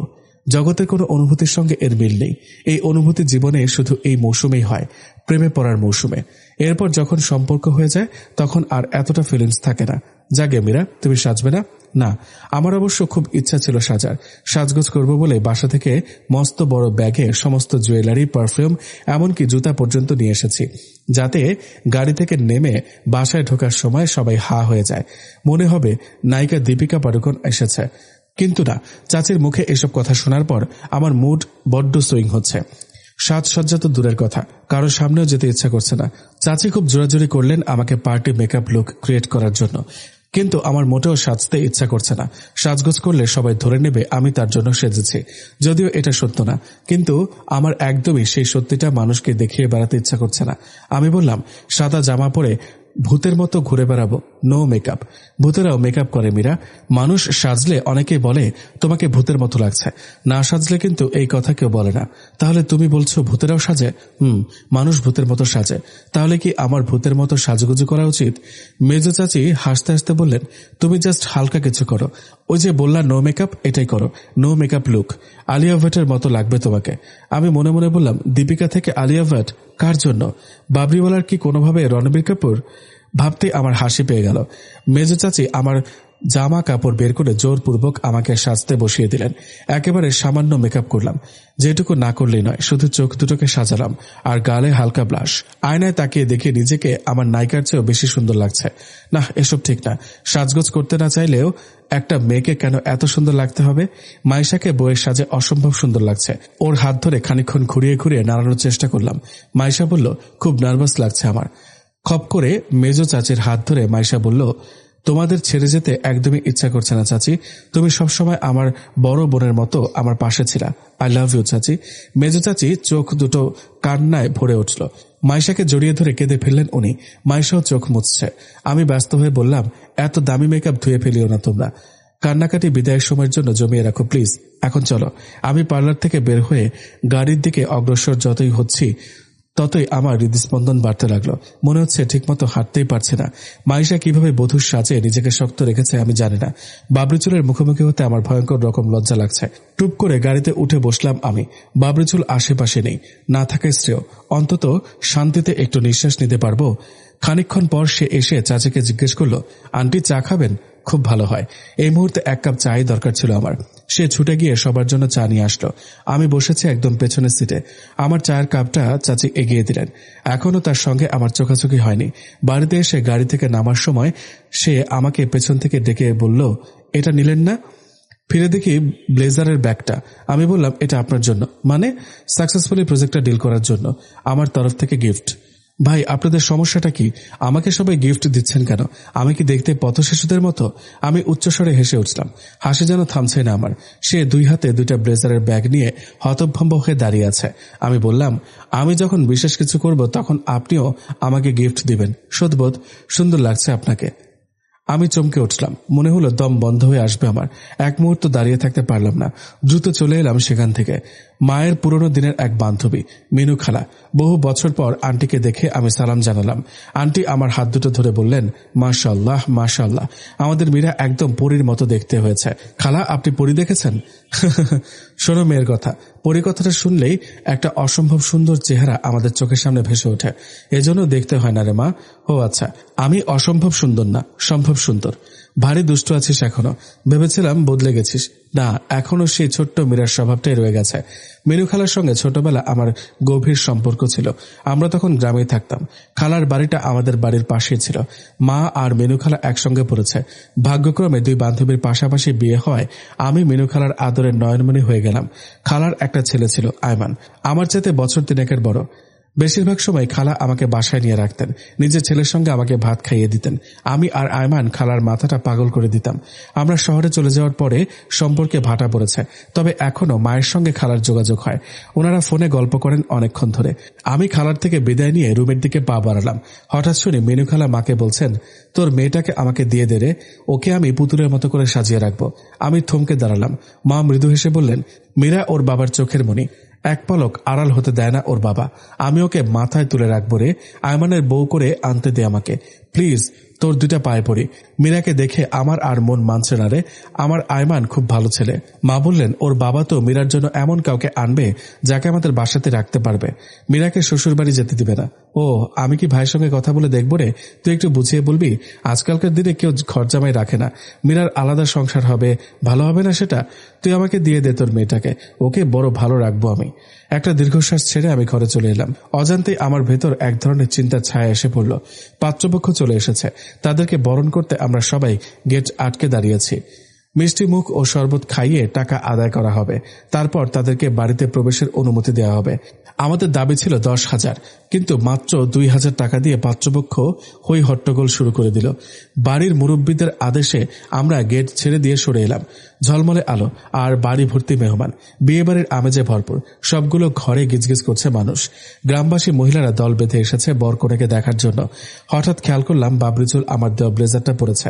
জগতের কোনো অনুভূতির সঙ্গে এর মিল নেই। এই অনুভূতি জীবনে শুধু এই মৌসুমেই হয়, প্রেমে পড়ার মৌসুমে। এরপর যখন সম্পর্ক হয়ে যায় তখন আর এতটা ফিলিংস থাকে না। জাগে মীরা, তুমি সাজবে না? না, আমার অবশ্য খুব ইচ্ছা ছিল সাজার। সাজগোজ করব বলে বাসা থেকে মস্ত বড় ব্যাগে সমস্ত জুয়েলারি, পারফিউম, এমনকি জুতা পর্যন্ত নিয়ে এসেছি, যাতে গাড়ি থেকে নেমে বাসায় ঢোকার সময় সবাই হা হয়ে যায়, মনে হবে নায়িকা দীপিকা পাড়ুকোন এসেছে। কিন্তু না, চাচির মুখে এসব কথা শোনার পর আমার মুড বড্ড সুইং হচ্ছে। সাজসজ্জা তো দূরের কথা, কারোর সামনেও যেতে ইচ্ছা করছে না। চাচি খুব জোরাজোরি করলেন আমাকে পার্টি মেকআপ লুক ক্রিয়েট করার জন্য, কিন্তু আমার মোটেও সাজতে ইচ্ছা করছে না। সাজগোজ করলে সবাই ধরে নেবে আমি তার জন্য সেজেছি, যদিও এটা সত্য না, কিন্তু আমার একদমই সেই সত্যিটা মানুষকে দেখিয়ে বেড়াতে ইচ্ছা করছে না। আমি বললাম, সাদা জামা পরে ভূতের মতো ঘুরে বেড়াবো, নো মেকআপ। ভূতেরাও মেকআপ করে মীরা। মানুষ সাজলে অনেকেই বলে তোমাকে ভূতের মতো লাগছে, না সাজলে কিন্তু এই কথা কেউ বলে না। তাহলে তুমি বলছো ভূতেরাও সাজে? মানুষ ভূতের মতো সাজে, তাহলে কি আমার ভূতের মতো সাজগুজু করা উচিত? মেজো চাচি হাসতে হাসতে বললেন, তুমি জাস্ট হালকা কিছু করো, ওই যে বললা নো মেকআপ, এটাই করো, নো মেকআপ লুক। আলিয়া ভাটের মতো লাগবে তোমাকে। আমি মনে মনে বললাম, দীপিকা থেকে আলিয়া ভাট? কার জন্য? বাবরিওয়ালার কি কোনোভাবে রণবীর কাপুর? ভাবতে আমার হাসি পেয়ে গেল। মেজো চাচি আমার জামা কাপড় বের করে জোরপূর্বক আমাকে সাজতে বসিয়ে দিলেন। একেবারে সামান্য মেকআপ করলাম, যেটুকু না করলেই নয়, শুধু চোখ দুটোকে সাজালাম আর গালে হালকা ব্লাশ। আয়নায় তাকিয়ে দেখে নিজেকে আমার নায়িকার চেয়েও বেশি সুন্দর লাগছে। না, এসব ঠিক না। সাজগোজ করতে না চাইলেও একটা মেয়েকে কেন এত সুন্দর লাগতে হবে? মাইশাকে বইয়ের সাজে অসম্ভব সুন্দর লাগছে। ওর হাত ধরে খানিকক্ষণ ঘুরিয়ে ঘুরিয়ে নাড়ানোর চেষ্টা করলাম। মাইশা বলল, খুব নার্ভাস লাগছে আমার। খপ করে মেজো চাচির হাত ধরে মাইশা বলল, তোমাদের ছেড়ে যেতে একদমই ইচ্ছা করছে না চাচি, তুমি সবসময় আমার বড় বোনের মতো আমার পাশে ছিলা। আই লাভ ইউ চাচি। মেজো চাচি চোখ দুটো কান্নায় ভরে উঠল। মাইশাকে জড়িয়ে ধরে কেঁদে ফেললেন উনি। মাইশাও চোখ মুছছে। আমি ব্যস্ত হয়ে বললাম, এত দামি মেকআপ ধুয়ে ফেলিও না তোমরা। কান্নাকাটি বিদায়ের সময়ের জন্য জমিয়ে রাখো প্লিজ। এখন চলো। আমি পার্লার থেকে বের হয়ে গাড়ির দিকে অগ্রসর যতই হচ্ছি ততই আমার হৃদস্পন্দন বাড়তে লাগলো। মনে হচ্ছে ঠিকমতো হাঁটতেই পারছে না। মাইশা কিভাবে বধূর সাজে নিজেকে শক্ত রেখেছে আমি জানি না। বাবরি চুলের মুখোমুখি হতে আমার ভয়ঙ্কর রকম লজ্জা লাগছে। টুপ করে গাড়িতে উঠে বসলাম আমি। বাবরি চুল আশেপাশে নেই, না থাকাই শ্রেয়। অন্তত শান্তিতে একটু নিঃশ্বাস নিতে পারবো। খানিকক্ষণ পর সে এসে চাচিকে জিজ্ঞেস করলো, আন্টি চা খাবেন? খুব ভালো হয়। এই মুহূর্তে এক কাপ চাই দরকার ছিল আমার। সে ছুটে গিয়ে সবার জন্য চা নিয়ে আসলো। আমি বসেছি একদম পেছনের সিটে। আমার চায়ের কাপটা চাচি এগিয়ে দিলেন। এখনো তার সঙ্গে আমার চোখাচোখি হয়নি। বাড়িতে এসে গাড়ি থেকে নামার সময় সে আমাকে পেছন থেকে ডেকে বলল, এটা নিলেন না? ফিরে দেখি ব্লেজারের ব্যাগটা। আমি বললাম, এটা আপনার জন্য। মানে? সাকসেসফুলি প্রজেক্টটা ডিল করার জন্য আমার তরফ থেকে গিফট। ভাই, আপনাদের সমস্যাটা কি? আমাকে সবাই গিফট দিচ্ছেন কেন? আমি কি দেখতে পথশিশুদের মতো? আমি উচ্চস্বরে হেসে উঠলাম। হাসি যেন থামছে না আমার। সে দুই হাতে দুইটা ব্লেজারের ব্যাগ নিয়ে হতভম্ব হয়ে দাঁড়িয়ে আছে। আমি বললাম, আমি যখন বিশেষ কিছু করব তখন আপনিও আমাকে গিফট দিবেন। সদবোধ, সুন্দর লাগছে আপনাকে। আমি চমকে উঠলাম। মনে হলো দম বন্ধ হয়ে আসবে আমার। এক মুহূর্ত দাঁড়িয়ে থাকতে পারলাম না। দ্রুত চলে এলাম সেখান থেকে। মায়ের পুরনো দিনের এক বান্ধবী, মিনু খালা। বহু বছর পর আন্টিকে দেখে আমি সালাম জানালাম। আন্টি আমার হাত দুটো ধরে বললেন, মাশাআল্লাহ মাশাআল্লাহ, আমাদের মীরা একদম পরীর মতো দেখতে হয়েছে। খালা, আপনি পরী দেখেছেন? শোনো মেয়ের কথা। পরী কথাটা শুনলেই একটা অসম্ভব সুন্দর চেহারা আমাদের চোখের সামনে ভেসে ওঠে। এজন্য দেখতে হয় না রে মা। ও আচ্ছা, আমি অসম্ভব সুন্দর না, সম্ভব সুন্দর। ভারী দুষ্ট আছিস এখনো। ভেবেছিলাম বদলে গেছিস। না, এখনো সেই ছোট্ট মীরার স্বভাবটাই রয়ে গেছে। মিনু খালার সঙ্গে ছোটবেলা আমার গভীর সম্পর্ক ছিল। আমরা তখন গ্রামেই থাকতাম। খালার বাড়িটা আমাদের বাড়ির পাশেই ছিল। মা আর মিনু খালা একসঙ্গে পড়েছে। ভাগ্যক্রমে দুই বান্ধবীর পাশাপাশি বিয়ে হয় আমি মিনু খালার আদরের নয়নমণি হয়ে গেলাম। খালার একটা ছেলে ছিল, আয়মান, আমার চাইতে বছর 3 বড়। বেশিরভাগ সময় খালা আমাকে বাসায় নিয়ে রাখতেন, নিজের ছেলের সঙ্গে আমাকে ভাত খাইয়ে দিতেন। আমি আর আয়মান খালার মাথাটা পাগল করে দিতাম। আমরা শহরে চলে যাওয়ার পরে সম্পর্কে ভাটা পড়েছে, তবে এখনো মায়ের সঙ্গে খালার যোগাযোগ হয়। ওনারা ফোনে গল্প করেন অনেকক্ষণ ধরে। আমি খালার থেকে বিদায় নিয়ে রুমের দিকে পা বাড়ালাম। হঠাৎ শুনি মিনু খালা মাকে বলছেন, তোর মেয়েটাকে আমাকে দিয়ে দে রে, ওকে আমি পুতুলের মতো করে সাজিয়ে রাখবো। আমি থমকে দাঁড়ালাম। মা মৃদু হেসে বললেন, মীরা ওর বাবার চোখের মণি, এক পলক আড়াল হতে দেয় না ওর বাবা। আমি ওকে মাথায় তুলে রাখবো রে, আয়মানের বউ করে আনতে দে আমাকে প্লিজ, তোর দুটা পায়ে পড়ি। মীরাকে দেখে আমার আর মন মানছে না রে, আমার আয়মান খুব ভালো ছেলে। মা বললেন, ওর বাবা তো মীরার জন্য এমন কাউকে আনবে যাকে আমাদের বাসাতে রাখতে পারবে, মীরাকে শ্বশুরবাড়ি যেতে দিবে না। ও, আমি কি ভাইয়ের সঙ্গে কথা বলে দেখবো রে? তুই একটু বুঝিয়ে বলবি, আজকালকার দিনে কেউ ঘর জামাই রাখে না, মীরার আলাদা সংসার হবে, ভালো হবে না সেটা? তুই আমাকে দিয়ে দে তোর মেয়েটাকে, ওকে বড় ভালো রাখবো আমি। একটা দীর্ঘশ্বাস ছেড়ে আমি ঘরে চলে এলাম। অজান্তেই আমার ভেতর এক ধরনের চিন্তার ছায়া এসে পড়ল। পাত্রপক্ষ চলে এসেছে, তাদেরকে বরণ করতে আমরা সবাই গেট আটকে দাঁড়িয়েছি। মিষ্টি মুখ ও শরবত খাইয়ে টাকা আদায় করা হবে, তারপর তাদেরকে বাড়িতে প্রবেশের অনুমতি দেওয়া হবে। আমাদের দাবি ছিল 10,000, কিন্তু মাত্র 2,000 টাকা দিয়ে পাত্রপক্ষ হই হট্টগোল শুরু করে দিল। বাড়ির মুরব্বীদের আদেশে আমরা গেট ছেড়ে দিয়ে সরে এলাম। ঝলমলে আলো আর বাড়ি ভর্তি মেহমান, বিয়েবাড়ির আমেজে ভরপুর। সবগুলো ঘরে গিজগিজ করছে মানুষ। গ্রামবাসী মহিলারা দল বেঁধে এসেছে বরকনেকে দেখার জন্য। হঠাৎ খেয়াল করলাম বাবরিচুল আমার দেওয়া ব্লেজারটা পরেছে।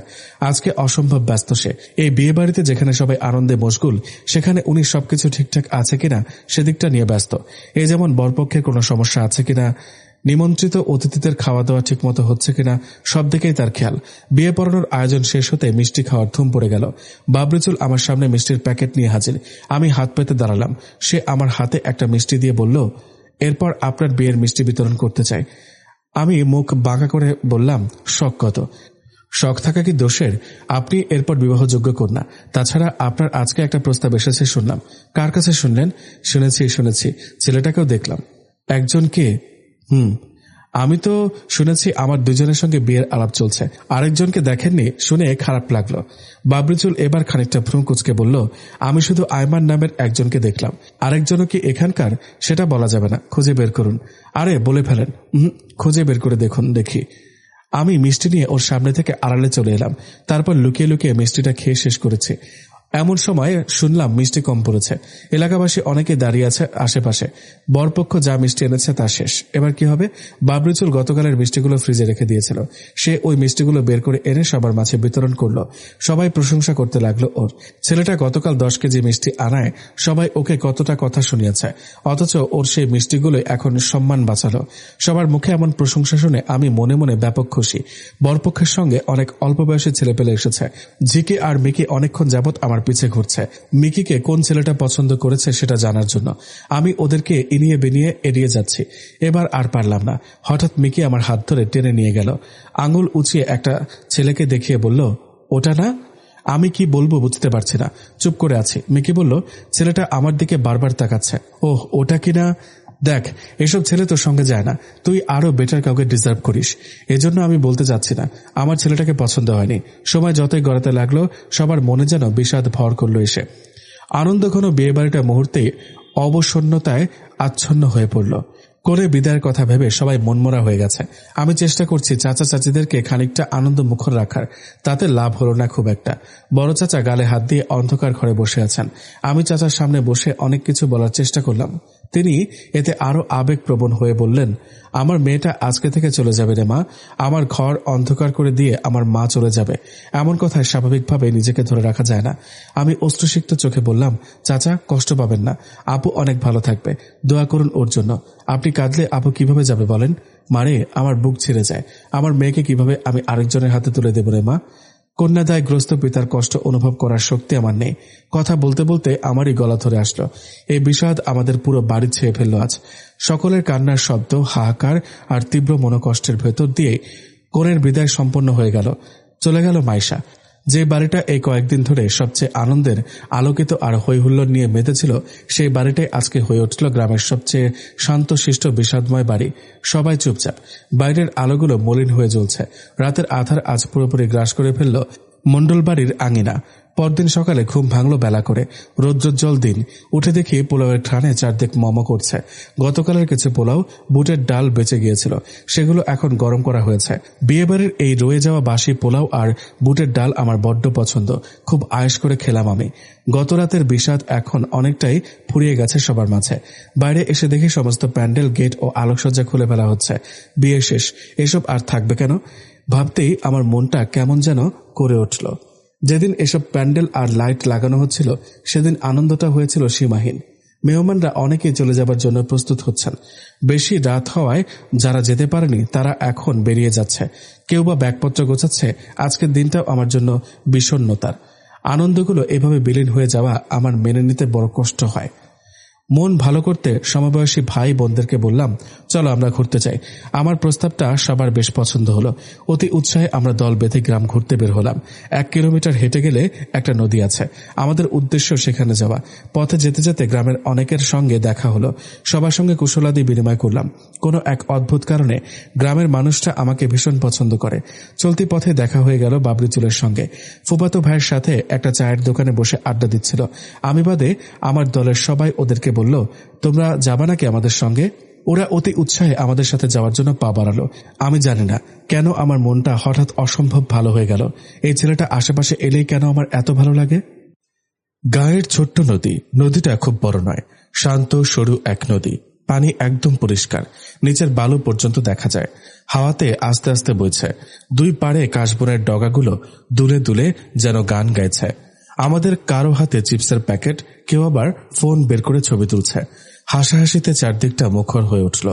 আজকে অসম্ভব ব্যস্ত সে। এই বিয়েবাড়িতে যেখানে সবাই আনন্দে মশগুল, সেখানে উনি সবকিছু ঠিকঠাক আছে কিনা সেদিকটা নিয়ে ব্যস্ত। এই যেমন বরপক্ষের কোনো সমস্যা আছে কিনা, নিমন্ত্রিত অতিথিদের খাওয়া দাওয়া ঠিকমতো হচ্ছে কিনা, সব দিকেই তার খেয়াল। বিয়ে পড়ানোর আয়োজন শেষ হতে মিষ্টি খাওয়ার ধুম পড়ে গেল। বাবরিচুল আমার সামনে মিষ্টির প্যাকেট নিয়ে হাজির। আমি হাত পেতে দাঁড়ালাম। সে আমার হাতে একটা মিষ্টি দিয়ে বলল, এরপর আপনার বিয়ের মিষ্টি বিতরণ করতে চাই। আমি মুখ বাঁকা করে বললাম, শখ কত? শখ থাকা কি দোষের? আপনি এরপর বিবাহযোগ্য কন্যা। তাছাড়া আপনার আজকে একটা প্রস্তাব এসেছে শুনলাম। কার কাছে শুনলেন? শুনেছি, ছেলেটাকেও দেখলাম। একজন কে? আমি তো শুনেছি আমার দুজনের সঙ্গে বিয়ের আলাপ চলছে। আরেকজনকে দেখেননি শুনে খারাপ লাগলো। বাবরিচুল এবার খানিকটা ভ্রু কুঁচকে বলল, আমি শুধু আয়মান নামের একজনকে দেখলাম। আরেকজনও কি এখানকার সেটা বলা যাবে না, খুঁজে বের করুন। আরে বলে ফেলেন। খুঁজে বের করে দেখি। আমি মিষ্টি নিয়ে ওর সামনে থেকে আড়ালে চলে এলাম। তারপর লুকিয়ে লুকিয়ে মিষ্টিটা খেয়ে শেষ করেছি। এমন সময় শুনলাম মিষ্টি কম পড়েছে। এলাকাবাসী অনেকে দাঁড়িয়ে আছে আশেপাশে। বরপক্ষ যা মিষ্টি এনেছে তা শেষ। এবার কি হবে? বাবরিচুল গতকালের মিষ্টিগুলো ফ্রিজে রেখে দিয়েছিল। সে ওই মিষ্টিগুলো বের করে এনে সবার মাঝে বিতরণ করলো। সবাই প্রশংসা করতে লাগলো ওর। ছেলেটা গতকাল 10 কেজি মিষ্টি আনায় সবাই ওকে কতটা কথা শুনিয়েছে, অথচ ওর সেই মিষ্টিগুলো এখন সম্মান বাঁচালো। সবার মুখে এমন প্রশংসা শুনে আমি মনে মনে ব্যাপক খুশি। বরপক্ষের সঙ্গে অনেক অল্প বয়সী ছেলেপেলে এসেছে। ঝিকে আর মিকি অনেকক্ষণ যাবৎ আমার পিছে ঘুরছে, মিকিকে কোন ছেলেটা পছন্দ করেছে সেটা জানার জন্য। আমি ওদেরকে ইনিয়ে বিনিয়ে এড়িয়ে যাচ্ছি। এবার আর পারলাম না। হঠাৎ মিকি আমার হাত ধরে টেনে নিয়ে গেল। আঙুল উঁচিয়ে একটা ছেলেকে দেখিয়ে বলল, ওটা না? আমি কি বলবো বুঝতে পারছি না, চুপ করে আছি। মিকি বলল, ছেলেটা আমার দিকে বারবার তাকাচ্ছে। ওহ, ওটা কিনা? দেখ, এসব ছেলে তোর সঙ্গে যায় না, তুই আরো বেটার কাউকে ডিজার্ভ করিস। এজন্য আমি বলতে চাচ্ছি না আমার ছেলেটাকে পছন্দ হয়নি। সময় যতই গড়াতে লাগলো, সবার মনে যেন বিষাদ ভর করলো এসে। আনন্দঘন বিয়েবাড়িটা মুহূর্তেই অবসন্নতায় আচ্ছন্ন হয়ে পড়ল। করে বিদায়ের কথা ভেবে সবাই মনমরা হয়ে গেছে। আমি চেষ্টা করছি চাচা চাচিদেরকে খানিকটা আনন্দ মুখর রাখার, তাতে লাভ হলো না খুব একটা। বড় চাচা গালে হাত দিয়ে অন্ধকার ঘরে বসে আছেন। আমি চাচার সামনে বসে অনেক কিছু বলার চেষ্টা করলাম। তিনি এতে আরো আবেগপ্রবণ হয়ে বললেন, আমার মেয়েটা আজকে থেকে চলে যাবে রে মা, আমার ঘর অন্ধকার করে দিয়ে আমার মা চলে যাবে। এমন কথায় স্বাভাবিকভাবে নিজেকে ধরে রাখা যায় না। আমি অশ্রুসিক্ত চোখে বললাম, চাচা কষ্ট পাবেন না, আপু অনেক ভালো থাকবে, দোয়া করুন ওর জন্য। আপনি কাঁদলে আপু কিভাবে যাবে বলেন? মারে, আমার বুক ছিঁড়ে যায়। আমার মেয়েকে কিভাবে আমি আরেকজনের হাতে তুলে দেব রে মা? কন্যাদায়গ্রস্ত পিতার কষ্ট অনুভব করার শক্তি আমার নেই। কথা বলতে বলতে আমারই গলা ধরে আসলো। এই বিষাদ আমাদের পুরো বাড়ি ছেয়ে ফেলল আজ। সকলের কান্নার শব্দ, হাহাকার আর তীব্র মনোকষ্টের ভেতর দিয়ে কনের বিদায় সম্পন্ন হয়ে গেল। চলে গেল মাইশা। যে বাড়িটা এই কয়েকদিন ধরে সবচেয়ে আনন্দের, আলোকিত আর হৈহুল্লোড় নিয়ে মেতেছিল, সেই বাড়িটাই আজকে হয়ে উঠল গ্রামের সবচেয়ে শান্তশিষ্ট বিষাদময় বাড়ি। সবাই চুপচাপ। বাইরের আলোগুলো মলিন হয়ে জ্বলছে। রাতের আধার আজ পুরোপুরি গ্রাস করে ফেলল মণ্ডল বাড়ির আঙিনা। পরদিন সকালে ঘুম ভাঙলো বেলা করে, রৌদ্রোজ্জ্বল দিন। উঠে দেখি পোলাওয়ের ঘ্রাণে চারদিক মম করছে। গতকালের কিছু পোলাও, বুটের ডাল বেঁচে গিয়েছিল, সেগুলো এখন গরম করা হয়েছে। বিয়েবাড়ির এই রয়ে যাওয়া বাসি পোলাও আর বুটের ডাল আমার বড্ড পছন্দ। খুব আয়েশ করে খেলাম আমি। গত রাতের বিষাদ এখন অনেকটাই ফুরিয়ে গেছে সবার মাঝে। বাইরে এসে দেখি সমস্ত প্যান্ডেল, গেট ও আলোকসজ্জা খুলে ফেলা হচ্ছে। বিয়ে শেষ, এসব আর থাকবে কেন ভাবতেই আমার মনটা কেমন যেন করে উঠল। যেদিন এসব প্যান্ডেল আর লাইট লাগানো হচ্ছিল সেদিন আনন্দটা হয়েছিল সীমাহীন। মেহমানরা অনেকেই চলে যাবার জন্য প্রস্তুত হচ্ছেন। বেশি রাত হওয়ায় যারা যেতে পারেনি তারা এখন বেরিয়ে যাচ্ছে, কেউ বা ব্যাগপত্র গোছাচ্ছে। আজকের দিনটাও আমার জন্য বিষণ্ণতার। আনন্দগুলো এভাবে বিলীন হয়ে যাওয়া আমার মেনে নিতে বড় কষ্ট হয়। মন ভালো করতে সমবয়সী ভাই বোনদেরকে বললাম, চলো আমরা ঘুরতে যাই। আমার প্রস্তাবটা সবার বেশ পছন্দ হলো। অতি উৎসাহে আমরা দল বেঁধে গ্রাম ঘুরতে বের হলাম। 1 কিলোমিটার হেঁটে গেলে একটা নদী আছে, আমাদের উদ্দেশ্য সেখানে যাওয়া। পথে যেতে যেতে গ্রামের অনেকের সঙ্গে দেখা হলো, সবার সঙ্গে কুশলাদি বিনিময় করলাম। কোনো এক অদ্ভুত কারণে গ্রামের মানুষটা আমাকে ভীষণ পছন্দ করে। চলতি পথে দেখা হয়ে গেল বাবরি চুলের সঙ্গে। ফুফাতো ভাইয়ের সাথে একটা চায়ের দোকানে বসে আড্ডা দিচ্ছিল। আমি বাদে আমার দলের সবাই ওদেরকে বলল, তোমরা যাবা নাকি আমাদের সঙ্গে? ওরা অতি উৎসাহে আমাদের সাথে যাওয়ার জন্য পা বাড়ালো। আমি জানি না কেন আমার মনটা হঠাৎ অসম্ভব ভালো হয়ে গেল। এই ছেলেটা আশেপাশে এলেই কেন আমার এত ভালো লাগে। গায়ের ছোট্ট নদী, নদীটা খুব বড় নয়, শান্ত সরু এক নদী। পানি একদম পরিষ্কার, নিচের বালু পর্যন্ত দেখা যায়। হাওয়াতে আস্তে আস্তে বইছে। দুই পাড়ে কাশবনের ডগাগুলো দুলে দুলে যেন গান গাইছে। আমাদের কারো হাতে চিপসের প্যাকেট, কেউ আবার ফোন বের করে ছবি তুলছে। হাসাহাসিতে চারদিকটা মুখর হয়ে উঠল।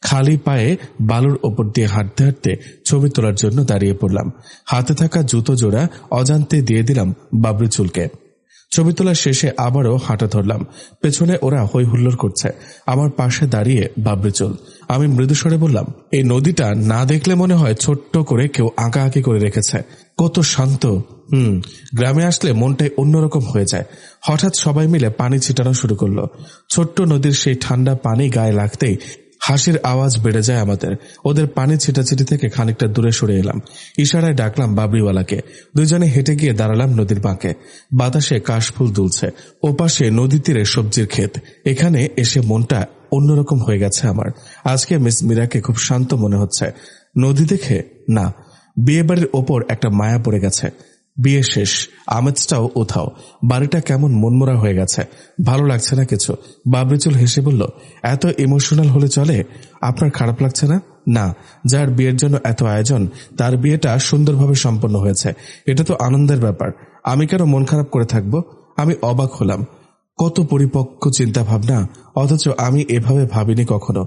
খালি পায়ে বালুর ওপর দিয়ে হাঁটতে হাঁটতে ছবি তোলার জন্য দাঁড়িয়ে পড়লাম। হাতে থাকা জুতো জোড়া অজান্তে দিয়ে দিলাম বাবরি চুলকে। ছবি তোলা শেষে আবারও হাঁটা ধরলাম। পেছনে ওরা হই হুল্লোড় করছে। আমার পাশে দাঁড়িয়ে বাবরি চুল। আমি মৃদুস্বরে বললাম, এই নদীটা না দেখলে মনে হয় ছোট্ট করে কেউ আঁকাআঁকি করে রেখেছে। কত শান্ত। গ্রামে আসলে মনটাই অন্যরকম হয়ে যায়। হঠাৎ সবাই মিলে পানি ছিটানো শুরু করলো। ছোট্ট নদীর সেই ঠান্ডা পানি গায়ে লাগতেই হাসির আওয়াজ বেড়ে যায় আমাদের। ওদের পানি ছিটাছিটি থেকে খানিকটা দূরে সরে এলাম। ইশারায় ডাকলাম বাবরিওয়ালাকে। দুজনে হেঁটে গিয়ে দাঁড়ালাম নদীর বাঁকে। বাতাসে কাশফুল দুলছে। ওপাশে নদী তীরে সবজির ক্ষেত। এখানে এসে মনটা অন্যরকম হয়ে গেছে আমার। আজকে মিস মীরাকে খুব শান্ত মনে হচ্ছে। নদী দেখে না, বিয়ে বাড়ির ওপর একটা মায়া পড়ে গেছে। বিয়ে শেষ, আমেজটাও উঠাও। বাড়িটা কেমন মনমরা হয়ে গেছে, ভালো লাগছে না কিছু। বাবরিচুল হেসে বলল, এত ইমোশনাল হলে চলে? আপনার খারাপ লাগছে না? না, যার বিয়ের জন্য এত আয়োজন তার বিয়েটা সুন্দরভাবে সম্পন্ন হয়েছে, এটা তো আনন্দের ব্যাপার। আমি কেন মন খারাপ করে থাকবো? আমি অবাক হলাম। কত পরিপক্ক চিন্তা ভাবনা, অথচ আমি এভাবে ভাবিনি কখনো।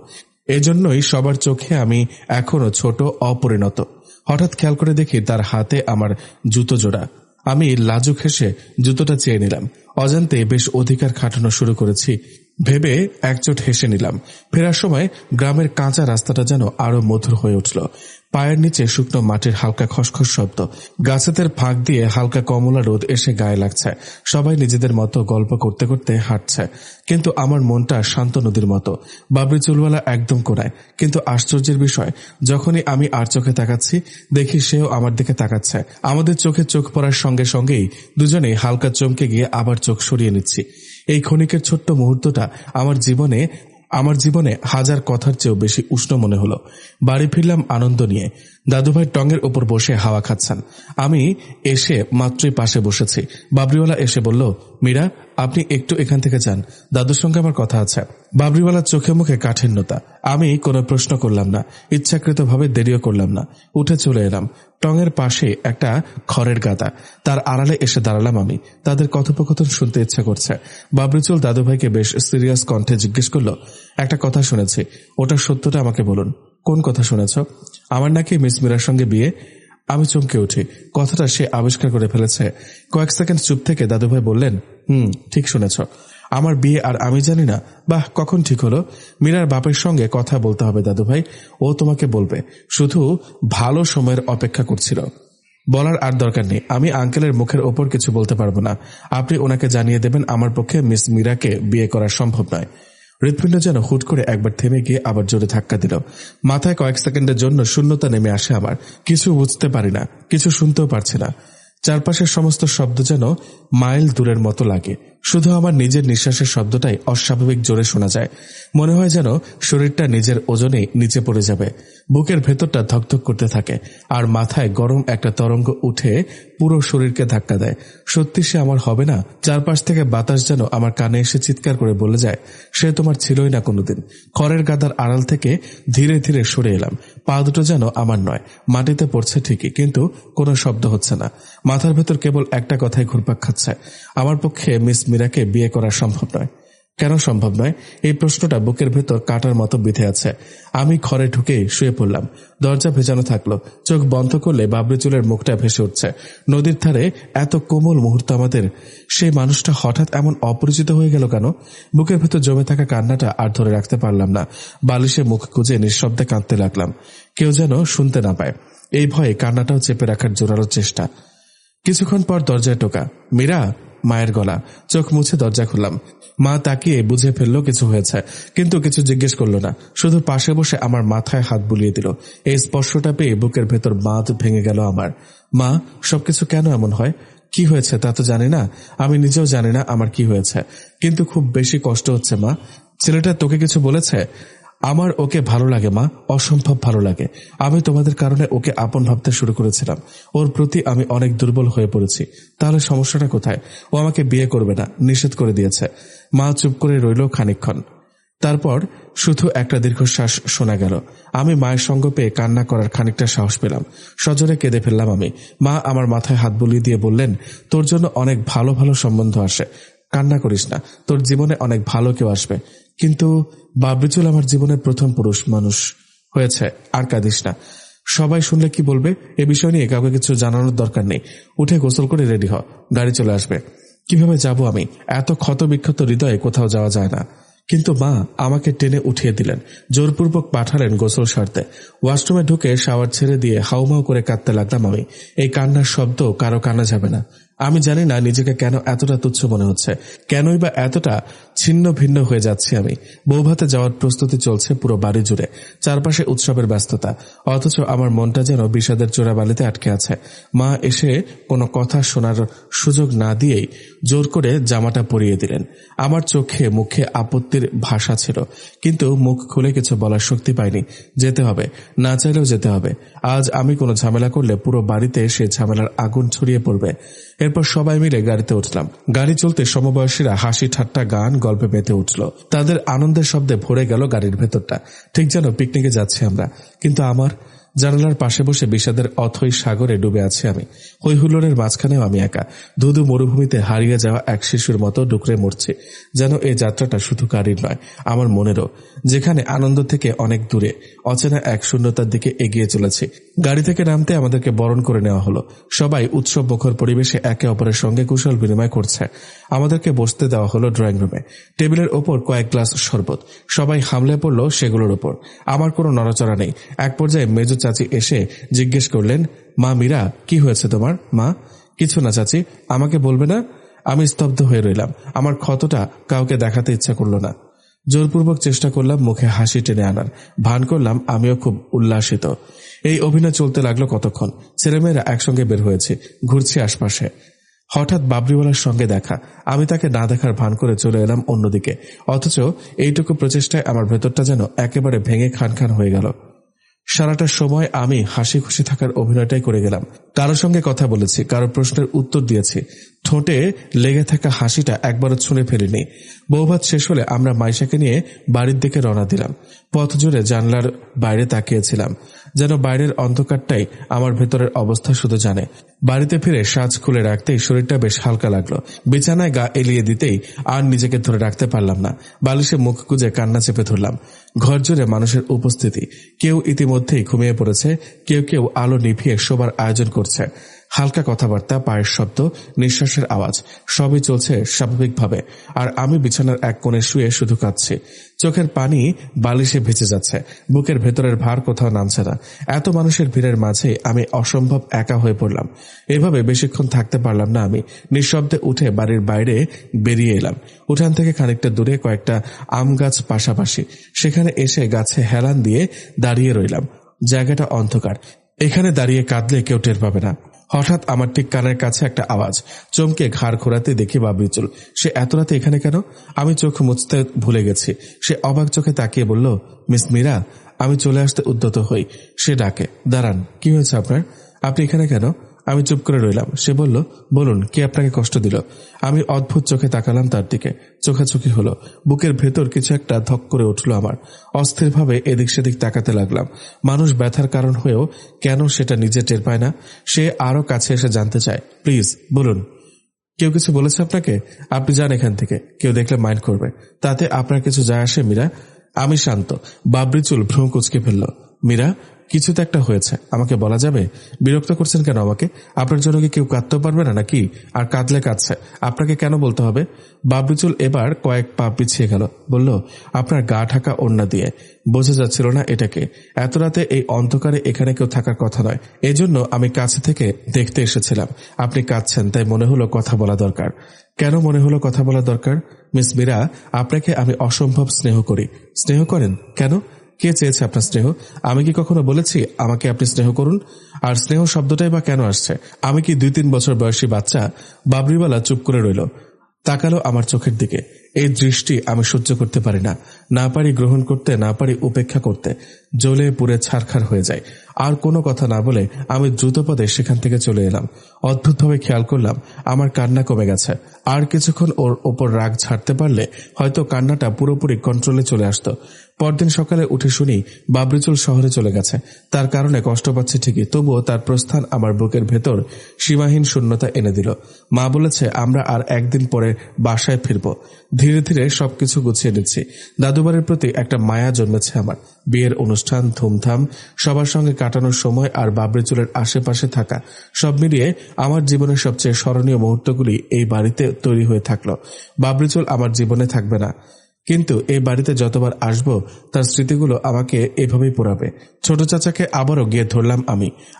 এজন্যই সবার চোখে আমি এখনো ছোট, অপরিণত। হঠাৎ খেয়াল করে দেখি তার হাতে আমার জুতো জোড়া। আমি লাজুক হেসে জুতোটা চেয়ে নিলাম। অজান্তে বেশ অধিকার খাটানো শুরু করেছি ভেবে একচোট হেসে নিলাম। ফেরার সময় গ্রামের কাঁচা রাস্তাটা যেন আরো মধুর হয়ে উঠল। পায়ের নিচে শুকনো মাটির হালকা খসখস শব্দ। গাছেদের ফাঁক দিয়ে হালকা কমলা রোদ এসে গায়ে লাগছে। সবাই নিজেদের মতো গল্প করতে করতে হাঁটছে, কিন্তু আমার মনটা শান্ত নদীর মতো। বাবরি চুলওয়ালা একদম কোনায়, কিন্তু আশ্চর্যের বিষয়, যখনই আমি আর চোখে তাকাচ্ছি দেখি সেও আমার দিকে তাকাচ্ছে। আমাদের চোখে চোখ পড়ার সঙ্গে সঙ্গেই দুজনেই হালকা চমকে গিয়ে আবার চোখ সরিয়ে নিচ্ছি। এই ক্ষণিকের ছোট্ট মুহূর্তটা আমার জীবনে হাজার কথার চেয়েও বেশি উষ্ণ মনে হলো। বাড়ি ফিরলাম আনন্দ নিয়ে। দাদুভাই টঙের ওপর বসে হাওয়া খাচ্ছেন। আমি এসে মাত্রই পাশে বসেছি। বাবরিওয়ালা এসে বলল, মীরা, আপনি একটু এখান থেকে যান, দাদুর সঙ্গে আমার কথা আছে। বাবরিওয়ালার চোখে মুখে কাঠিন্যতা। আমি কোনো প্রশ্ন করলাম না, ইচ্ছাকৃতভাবে দেরিও করলাম না। উঠে চলে এলাম। টঙের পাশে একটা খড়ের গাদা, তার আড়ালে এসে দাঁড়ালাম আমি। তাদের কথোপকথন শুনতে ইচ্ছা করছে। বাবরিচুল দাদুভাইকে বেশ সিরিয়াস কণ্ঠে জিজ্ঞেস করল, একটা কথা শুনেছি, ওটা সত্যটা আমাকে বলুন। কোন কথা শুনেছ? আমার নাকি মিস মীরার সঙ্গে বিয়ে। আমি চমকে উঠি। কথাটা সে আবিষ্কার করে ফেলেছে। কয়েক সেকেন্ড চুপ থেকে দাদুভাই বললেন, ঠিক শুনেছ, আমার বিয়ে আর আমি জানি না। বাহ, কখন ঠিক হলো? মীরার বাপের সঙ্গে কথা বলতে হবে দাদুভাই, ও তোমাকে বলবে। শুধু ভালো সময়ের অপেক্ষা করছিল। বলার আর দরকার নেই, আমি আঙ্কেলের মুখের ওপর কিছু বলতে পারবো না। আপনি ওনাকে জানিয়ে দেবেন আমার পক্ষে মিস মীরাকে বিয়ে করা সম্ভব নয়। হৃৎপিণ্ড যেন হুট করে একবার থেমে গিয়ে আবার জোরে ধাক্কা দিল। মাথায় কয়েক সেকেন্ডের জন্য শূন্যতা নেমে আসে আমার। কিছু বুঝতে পারি না, কিছু শুনতেও পারছি না। চারপাশের সমস্ত শব্দ যেন মাইল দূরের মতো লাগে। শুধু আমার নিজের নিঃশ্বাসের শব্দটাই অস্বাভাবিক জোরে শোনা যায়। মনে হয় যেন শরীরটা নিজের ওজনেই নিচে পড়ে যাবে। বুকের ভেতরটা ধকধক করতে থাকে, আর মাথায় গরম একটা তরঙ্গ উঠে পুরো শরীরকে ধাক্কা দেয়। সত্যি সে আমার হবে না? চারপাশ থেকে বাতাস যেন আমার কানে এসে চিৎকার করে বলে যায়, সে তোমার ছিলই না কোনোদিন। খড়ের গাদার আড়াল থেকে ধীরে ধীরে সরে এলাম। পা দুটো যেন আমার নয়, মাটিতে পড়ছে ঠিকই, কিন্তু কোনো শব্দ হচ্ছে না। মাথার ভেতর কেবল একটা কথাই ঘুরপাক খাচ্ছে, আমার পক্ষে মিস মীরাকে বিয়ে করা সম্ভব নয়। কেন সম্ভব নয়? এই প্রশ্নটা বুকের ভেতর কাটার মতো বিঁধে আছে। আমি ঘরে ঢুকেই শুয়ে পড়লাম। দরজা ভেজানো থাকলো। চোখ বন্ধ করলে বাবরি চুলের মুখটা ভেসে উঠছে। নদীর ধারে এত কোমল মুহূর্ত আমাদের। সেই মানুষটা হঠাৎ এমন অপরিচিত হয়ে গেল কেন? বুকের ভেতর জমে থাকা কান্নাটা আর ধরে রাখতে পারলাম না। বালিশে মুখ গুজে নিঃশব্দে কাঁদতে লাগলাম, কেউ যেন শুনতে না পায়। এই ভয়ে কান্নাটাও চেপে রাখার জোরালো চেষ্টা। কিছুক্ষণ পর দরজায় টোকা। মীরা, মায়ের গলা। চোখ মুছে দরজা খুললাম। মা তাকিয়ে বুঝে ফেললো কিছু হয়েছে, কিন্তু কিছু জিজ্ঞেস করলো না। শুধু পাশে বসে আমার মাথায় হাত বুলিয়ে দিল। এই স্পর্শটা পেয়ে বুকের ভেতর বাঁধ ভেঙে গেল আমার। মা, সবকিছু কেন এমন হয়? কি হয়েছে তা তো জানি না। আমি নিজেও জানি না আমার কি হয়েছে, কিন্তু খুব বেশি কষ্ট হচ্ছে। মা, ছেলেটা তোকে কিছু বলেছে? আমার ওকে ভালো লাগে মা, অসম্ভব ভালো লাগে। আমি তোমাদের কারণে ওকে আপন ভাবতে শুরু করেছিলাম। ওর প্রতি আমি অনেক দুর্বল হয়ে পড়েছি। তাহলে সমস্যাটা কোথায়? ও আমাকে বিয়ে করবে না, নিষেধ করে দিয়েছে। মা চুপ করে রইল খানিকক্ষণ। তারপর শুধু একটা দীর্ঘশ্বাস শোনা গেল। আমি মায়ের সঙ্গ পেয়ে কান্না করার খানিকটা সাহস পেলাম। সজোরে কেঁদে ফেললাম আমি। মা আমার মাথায় হাত বুলিয়ে দিয়ে বললেন, তোর জন্য অনেক ভালো ভালো সম্বন্ধ আসে, কান্না করিস না, তোর জীবনে অনেক ভালো কেউ আসবে। কিন্তু বাবরিচুল আমার জীবনের প্রথম পুরুষ মানুষ হয়েছে, আর কাঁদিস না। সবাই শুনলে কি বলবে? এ বিষয় নিয়ে কাউকে কিছু জানানোর দরকার নেই। উঠে গোসল করে রেডি হ, গাড়ি চলে আসবে। কিভাবে যাব আমি? এত ক্ষত বিক্ষত হৃদয়ে কোথাও যাওয়া যায় না। কিন্তু মা আমাকে টেনে উঠিয়ে দিলেন, জোরপূর্বক পাঠালেন গোসল সারতে। ওয়াশরুমে ঢুকে শাওয়ার ছেড়ে দিয়ে হাউমাউ করে কাঁদতে লাগলাম আমি। এই কান্নার শব্দ কারো কানা যাবে না। আমি জানি না নিজেকে কেন এতটা তুচ্ছ মনে হচ্ছে, কেনই বা এতটা ছিন্ন ভিন্ন হয়ে যাচ্ছি আমি। বৌভাতে যাওয়ার প্রস্তুতি চলছে পুরো বাড়ি জুড়ে, চারপাশে উৎসবের ব্যস্ততা, অথচ আমার মনটা যেন বিষাদের চোরাবালিতে আটকে আছে। মা এসে কোনো কথা শোনার সুযোগ না দিয়েই জোর করে জামাটা পরিয়ে দিলেন। আমার চোখে মুখে আপত্তির ভাষা ছিল, কিন্তু মুখ খুলে কিছু বলার শক্তি পাইনি। যেতে হবে, না চাইলেও যেতে হবে। আজ আমি কোনো ঝামেলা করলে পুরো বাড়িতে সে ঝামেলার আগুন ছড়িয়ে পড়বে। এরপর সবাই মিলে গাড়িতে উঠলাম। গাড়ি চলতে সমবয়সীরা হাসি ঠাট্টা গান গল্পে মেতে উঠল। তাদের আনন্দের শব্দে ভরে গেল গাড়ির ভেতরটা, ঠিক যেন পিকনিকে যাচ্ছি আমরা। কিন্তু আমার জানালার পাশে বসে বিষাদের অথৈ সাগরে ডুবে আছি আমি। হৈহুল্লোড়ের মাঝখানেও আমি একা, ধুধু মরুভূমিতে হারিয়ে যাওয়া এক শিশুর মতো ডুকরে মরছি। যেন এই যাত্রাটা শুধু গাড়ির নয়, আমার মনেরও, যেখানে আনন্দ থেকে অনেক দূরে অচেনা এক শূন্যতার দিকে এগিয়ে চলেছি। গাড়ি থেকে নামতে আমাদেরকে বরণ করে নেওয়া হলো। সবাই উৎসব মুখর পরিবেশে একে অপরের সঙ্গে কুশল বিনিময় করছে। আমাদেরকে বসতে দেওয়া হলো ড্রয়িং রুমে। টেবিলের ওপর কয়েক গ্লাস শরবত। সবাই হামলে পড়ল সেগুলোর ওপর। আমার কোনো নড়াচড়া নেই। এক পর্যায়ে মেজো চাচি এসে জিজ্ঞেস করলেন, মা মীরা, কি হয়েছে তোমার? মা, কিছু না চাচি, আমাকে বলবে না? আমি স্তব্ধ হয়ে রইলাম। আমার ক্ষতটা কাউকে দেখাতে ইচ্ছা করল না। জোরপূর্বক চেষ্টা করলাম মুখে হাসি টেনে আনার, ভান করলাম আমিও খুব উল্লাসিত। এই অভিনয় চলতে লাগলো কতক্ষণ। ছেলেমেয়েরা একসঙ্গে বের হয়েছে, ঘুরছি আশপাশে। হঠাৎ বাবরিওয়ালার সঙ্গে দেখা। আমি তাকে না দেখার ভান করে চলে এলাম অন্যদিকে, অথচ এইটুকু প্রচেষ্টায় আমার ভেতরটা যেন একেবারে ভেঙে খান খান হয়ে গেল। সারাটা সময় আমি হাসি খুশি থাকার অভিনয়টাই করে গেলাম। কারোর সঙ্গে কথা বলেছি, কারো প্রশ্নের উত্তর দিয়েছি। ঠোঁটে লেগে থাকা হাসিটা একবারও ছুঁড়ে ফেলিনি। বৌভাত শেষ হলে আমরা মাইশাকে নিয়ে বাড়ির দিকে রওনা দিলাম। পথ জুড়ে জানলার বাইরে তাকিয়েছিলাম, যেন বাইরের অন্ধকারটাই আমার ভেতরের অবস্থা শুধু জানে। বাড়িতে ফিরে সাজ খুলে রাখতেই শরীরটা বেশ হালকা লাগলো। বিছানায় গা এলিয়ে দিতেই আর নিজেকে ধরে রাখতে পারলাম না। বালিশে মুখ গুজে কান্না চেপে ধরলাম। ঘর জুড়ে মানুষের উপস্থিতি। কেউ ইতিমধ্যেই ঘুমিয়ে পড়েছে, কেউ কেউ আলো নিভিয়ে শোবার আয়োজন করছে। হালকা কথাবার্তা, পায়ের শব্দ, নিঃশ্বাসের আওয়াজ, সবই চলছে স্বাভাবিকভাবে। আর আমি বিছানার এক কোণে শুয়ে শুধু কাঁদছি। চোখের পানি বালিশে ভেসে যাচ্ছে, বুকের ভেতরের ভার কোথাও নামছে না। এত মানুষের ভিড়ের মাঝে আমি অসম্ভব একা হয়ে পড়লাম। এভাবে বেশিক্ষণ থাকতে পারলাম না আমি। নিঃশব্দে উঠে বাড়ির বাইরে বেরিয়ে এলাম। উঠান থেকে খানিকটা দূরে কয়েকটা আম গাছ পাশাপাশি, সেখানে এসে গাছে হেলান দিয়ে দাঁড়িয়ে রইলাম। জায়গাটা অন্ধকার, এখানে দাঁড়িয়ে কাঁদলে কেউ টের পাবে না। হঠাৎ আমার ঠিক কানের কাছে একটা আওয়াজ। চমকে ঘাড় ঘোরাতে দেখি বাবরিচুল। সে এত রাতে এখানে কেন? আমি চোখ মুছতে ভুলে গেছি। সে অবাক চোখে তাকিয়ে বলল, মিস মীরা। আমি চলে আসতে উদ্যত হই। সে ডাকে, দাঁড়ান, কি হয়েছে আপনার? আপনি এখানে কেন? আমি চুপ করে রইলাম। সে বলল, বলুন, কে আপনাকে কষ্ট দিল? আমি অদ্ভুত চোখে তাকালাম তার দিকে। চোখাচোখি হলো। বুকের ভেতর কিছু একটা ধক করে উঠল আমার। অস্থিরভাবে এদিক সেদিক তাকাতে লাগলাম। মানুষ ব্যথার কারণ হয়েও কেন সেটা নিজে টের পায় না? সে আরো কাছে এসে জানতে চায়। প্লিজ বলুন, কেউ কিছু বলেছে আপনাকে? আপনি যান এখান থেকে, কেউ দেখলে মাইন্ড করবে। তাতে আপনার কিছু যায় আসে মীরা? আমি শান্ত। বাবরিচুল ভ্রু কুঁচকে ফেলল। মীরা, কিছু তো একটা হয়েছে, আমাকে বলা যাবে? বিরক্ত করছেন কেন আমাকে? আপনার জন্য কি কেউ কাঁদতে পারবে না নাকি? আর কাঁদলে কাঁদছে, আপনাকে কেন বলতে হবে? বাবরিচুল এবার কয়েক পা পিছিয়ে গেল। বলল, আপনার গা ঢাকা ওড়না দিয়ে। বোঝা যাচ্ছিল না এটাকে। এত রাতে এই অন্ধকারে এখানে কেউ থাকার কথা নয়। এজন্য আমি কাছে থেকে দেখতে এসেছিলাম। আপনি কাঁদছেন, তাই মনে হলো কথা বলা দরকার। কেন মনে হলো কথা বলা দরকার? মিস মীরা, আপনাকে আমি অসম্ভব স্নেহ করি। স্নেহ করেন? কেন? কে চেয়েছে আপনার স্নেহ? আমি কি কখনো বলেছি আমাকে আপনি স্নেহ করুন? আর স্নেহ শব্দটাই বা কেন আসছে? আমি কি 2-3 বছর বয়সী বাচ্চা? বাবরিওয়ালা চুপ করে রইল। তাকালো আমার চোখের দিকে। এই দৃষ্টি আমি সহ্য করতে পারি না। না পারি গ্রহণ করতে, না পারি উপেক্ষা করতে। জ্বলে পুড়ে ছারখার হয়ে যায়। আর কোনো কথা না বলে আমি দ্রুতপদে সেখান থেকে চলে এলাম। অদ্ভুতভাবে খেয়াল করলাম আমার কান্না কমে গেছে। আর কিছুক্ষণ ওর ওপর রাগ ছাড়তে পারলে হয়তো কান্নাটা পুরোপুরি কন্ট্রোলে চলে আসতো। পরদিন সকালে উঠে শুনি বাবরিচুল শহরে চলে গেছে। তার কারণে কষ্ট পাচ্ছে ঠিকই, তবুও তার প্রস্থান আমার বুকের ভেতর সীমাহীন শূন্যতা এনে দিল। মা বলেছে আমরা আর একদিন পরে বাসায় ফিরব। ধীরে ধীরে সবকিছু গুছিয়ে নিচ্ছি। দাদুবাড়ির প্রতি একটা মায়া জন্মেছে আমার। বিয়ের অনুষ্ঠান, ধুমধাম, সবার সঙ্গে কাটানোর সময় আর বাবরিচুলের আশেপাশে থাকা, সব মিলিয়ে আমার জীবনের সবচেয়ে স্মরণীয় মুহূর্তগুলি এই বাড়িতে তৈরি হয়ে থাকলো। বাবরিচুল আমার জীবনে থাকবে না, কিন্তু এই বাড়িতে যতবার আসব তার স্মৃতিগুলো আমাকে এভাবেই পোড়াবে। ছোট চাচাকে আবারও গিয়ে ধরলাম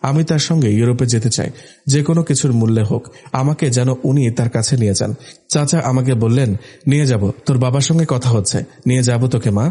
আমি তার সঙ্গে ইউরোপে যেতে চাই, যে কোনো কিছুর মূল্যে হোক। আমাকে যেন উনি তার কাছে নিয়ে যান। চাচা আমাকে বললেন, নিয়ে যাব, তোর বাবার সঙ্গে কথা হচ্ছে, নিয়ে যাব তোকে মা।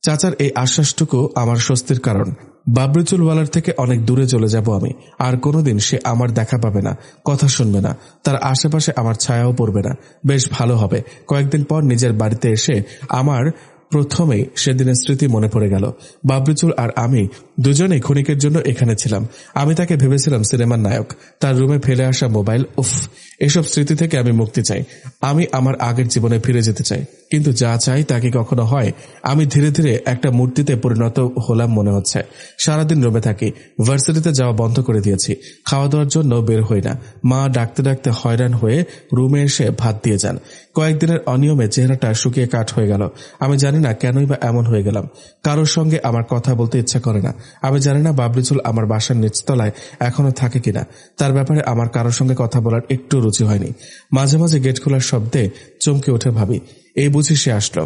চাচার এই আশ্বাসটুকু আমার স্বস্তির কারণ। বাবরিচুলওয়ালার থেকে অনেক দূরে চলে যাব আমি। আর কোনোদিন সে আমার দেখা পাবে না, কথা শুনবে না, তার আশেপাশে আমার ছায়াও পড়বে না। বেশ ভালো হবে। কয়েকদিন পর নিজের বাড়িতে এসে আমার প্রথমেই সেদিনের স্মৃতি মনে পড়ে গেল। বাবরিচুল আর আমি দুজনেই ক্ষণিকের জন্য এখানে ছিলাম। আমি তাকে ভেবেছিলাম সিনেমার নায়ক। তার রুমে ফেলে আসা মোবাইল, উফ, এসব স্মৃতি থেকে আমি মুক্তি চাই। আমি আমার আগের জীবনে ফিরে যেতে চাই, কিন্তু যা চাই তা কি কখনো হয়? আমি ধীরে ধীরে একটা মূর্তিতে পরিণত হলাম মনে হচ্ছে। সারাদিন রুমে থাকি। ভার্সিটিতে যাওয়া বন্ধ করে দিয়েছি। খাওয়া দাওয়ার জন্য বের হই না। মা ডাকতে ডাকতে হয়রান হয়ে রুমে এসে ভাত দিয়ে যান। কয়েকদিনের অনিয়মে চেহারাটা শুকিয়ে কাঠ হয়ে গেল। আমি জানি না কেনই বা এমন হয়ে গেলাম। কারোর সঙ্গে আমার কথা বলতে ইচ্ছা করে না। আমি জানি না বাবরিচুল আমার বাসার নিচতলায় এখনো থাকে কিনা। তার ব্যাপারে আমার কারোর সঙ্গে কথা বলার একটু রুচি হয়নি। মাঝে মাঝে গেট খোলার শব্দে চমকে উঠে ভাবি, এই বুঝি সে আসলো।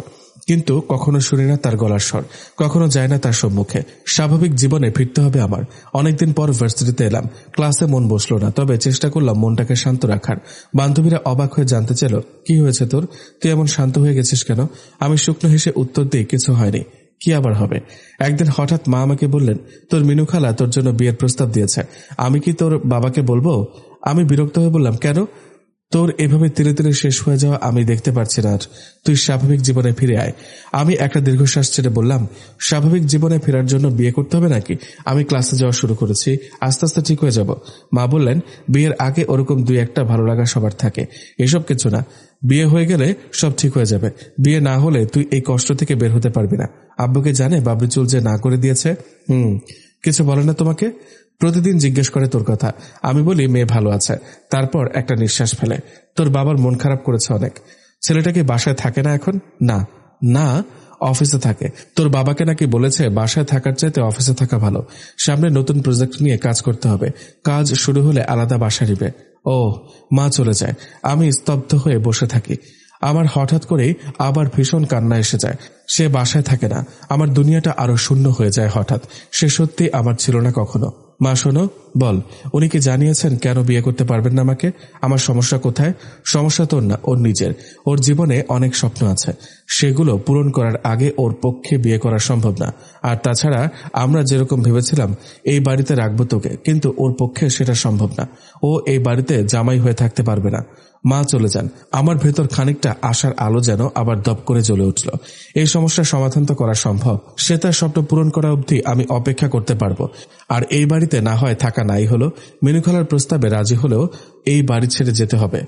কিন্তু কখনো শুনি না তার গলার স্বর, কখনো যায় না তার সম্মুখে। স্বাভাবিক জীবনে ফিরতে হবে আমার। অনেকদিন পর ভার্সিটিতে এলাম। ক্লাসে মন বসলো না, তবে চেষ্টা করলাম মনটাকে শান্ত রাখার। বান্ধবীরা অবাক হয়ে জানতে চাইল, কি হয়েছে তোর? তুই এমন শান্ত হয়ে গেছিস কেন? আমি শুকনো হেসে উত্তর দিই, কিছু হয়নি। কি আবার হবে? একদিন হঠাৎ মা আমাকে বললেন, তোর মিনু খালা তোর জন্য বিয়ের প্রস্তাব দিয়েছে। আমি কি তোর বাবাকে বলবো? আমি বিরক্ত হয়ে বললাম, কেন? তোর এভাবে ধীরে ধীরে শেষ হয়ে যাওয়া আমি দেখতে পারছি না। তুই স্বাভাবিক জীবনে ফিরে আয়। আমি একটা দীর্ঘশ্বাস ছেড়ে বললাম, স্বাভাবিক জীবনে ফেরার জন্য বিয়ে করতে হবে নাকি? আমি ক্লাসে যাওয়া শুরু করেছি, আস্তে আস্তে ঠিক হয়ে যাব। মা বললেন, বিয়ের আগে ওরকম 2-1টা ভালো লাগা সবার থাকে, এসব কিছু না। বিয়ে হয়ে গেলে সব ঠিক হয়ে যাবে। বিয়ে না হলে তুই এই কষ্ট থেকে বের হতে পারবি না। আব্বুকে জানে বাবরিচুল যে না করে দিয়েছে? কিছু বলে না তোমাকে? প্রতিদিন জিজ্ঞেস করে তোর কথা। আমি বলি মেয়ে ভালো আছে। তারপর একটা নিঃশ্বাস ফেলে, তোর বাবার মন খারাপ করেছে অনেক। ছেলেটাকে বাসায় থাকে না এখন? না না, অফিসে থাকে। তোর বাবাকে নাকি বলেছে বাসায় থাকার চাইতে অফিসে থাকা ভালো। সামনে নতুন প্রজেক্ট নিয়ে কাজ করতে হবে। কাজ শুরু হলে আলাদা বাসা নিবে। ও, মা চলে যায়। আমি স্তব্ধ হয়ে বসে থাকি। আমার হঠাৎ করেই আবার ভীষণ কান্না এসে যায়। সে বাসায় থাকে না। আমার দুনিয়াটা আরো শূন্য হয়ে যায় হঠাৎ। সে সত্যি আমার ছিল না কখনো। মা শোনো, বল, উনি কি জানিয়েছেন কেন বিয়ে করতে পারবেন না আমাকে? আমার সমস্যা কোথায়? সমস্যা তোর না, ওর নিজের। ওর জীবনে অনেক স্বপ্ন আছে। সেগুলো পূরণ করার আগে ওর পক্ষে বিয়ে করা সম্ভব না। আর তাছাড়া আমরা যেরকম ভেবেছিলাম এই বাড়িতে রাখবো তোকে, কিন্তু ওর পক্ষে সেটা সম্ভব না। ও এই বাড়িতে জামাই হয়ে থাকতে পারবে না। মা চলে যান। আমার ভেতর খানিকটা আশার আলো যেন আবার দপ করে জ্বলে উঠল। এই সমস্যার সমাধান তো করা সম্ভব। সে তার স্বপ্ন পূরণ করা অবধি আমি অপেক্ষা করতে পারবো। আর এই বাড়িতে না হয় থাকা নাই হলো, মেনুখালার প্রস্তাবে রাজি হলেও এই বাড়ি ছেড়ে যেতে হবে।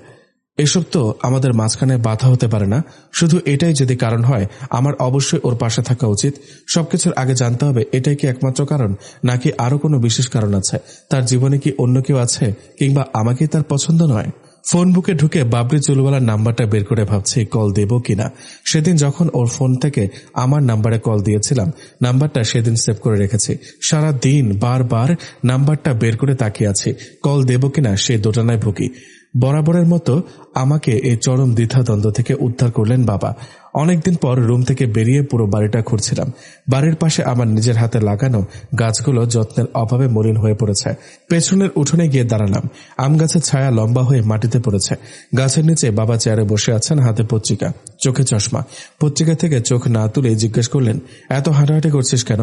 এসব তো আমাদের মাঝখানে বাধা হতে পারে না। শুধু এটাই যদি কারণ হয়, আমার অবশ্যই ওর পাশে থাকা উচিত। সবকিছুর আগে জানতে হবে এটাই কি একমাত্র কারণ, নাকি আরো কোনো বিশেষ কারণ আছে। তার জীবনে কি অন্য কেউ আছে, কিংবা আমাকেই তার পছন্দ নয়। ফোন বুকে ঢুকে বাবরি চুলওয়ালার নাম্বারটা বের করে ভাবছি কল দেব কিনা। সেদিন যখন ওর ফোন থেকে আমার নাম্বারে কল দিয়েছিলাম, নাম্বারটা সেদিন সেভ করে রেখেছি। সারা দিন বারবার নাম্বারটা বের করে তাকিয়ে আছি, কল দেব কিনা সে দোটানায় ভুগি। বরাবরের মতো আমাকে এই চরম দ্বিধাদ্বন্দ্ব থেকে উদ্ধার করলেন বাবা। অনেকদিন পর রুম থেকে বেরিয়ে পুরো বাড়িটা ঘুরছিলাম। বাড়ির পাশে আমার নিজের হাতে লাগানো গাছগুলো যত্নের অভাবে মলিন হয়ে পড়েছে। পেছনের উঠোনে গিয়ে দাঁড়ালাম। আম গাছের ছায়া লম্বা হয়ে মাটিতে পড়েছে। গাছের নিচে বাবা চেয়ারে বসে আছেন, হাতে পত্রিকা, চোখে চশমা। পত্রিকা থেকে চোখ না তুলে জিজ্ঞেস করলেন, এত হাঁটাহাঁটি করছিস কেন?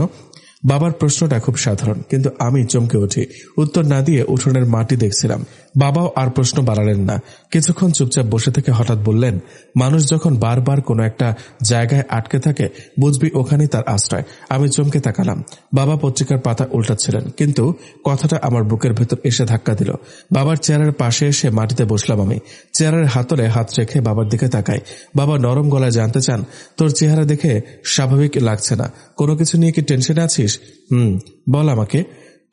বাবার প্রশ্নটা খুব সাধারণ, কিন্তু আমি চমকে উঠি। উত্তর না দিয়ে উঠোনের মাটি দেখছিলাম। বাবাও আর প্রশ্ন বাড়ালেন না। কিছুক্ষণ চুপচাপ বসে থেকে হঠাৎ বললেন, মানুষ যখন বারবার কোনো একটা জায়গায় আটকে থাকে, বুঝবি ওখানেই তার আশ্রয়। আমি চমকে তাকালাম। বাবা পত্রিকার পাতা উল্টাচ্ছিলেন, কিন্তু কথাটা আমার বুকের ভেতর এসে ধাক্কা দিল। বাবার চেয়ারের পাশে এসে মাটিতে বসলাম আমি। চেয়ারের হাতলে হাত রেখে বাবার দিকে তাকাই। বাবা নরম গলায় জানতে চান, তোর চেহারা দেখে স্বাভাবিক লাগছে না। কোনো কিছু নিয়ে কি টেনশনে আছিস? বল আমাকে,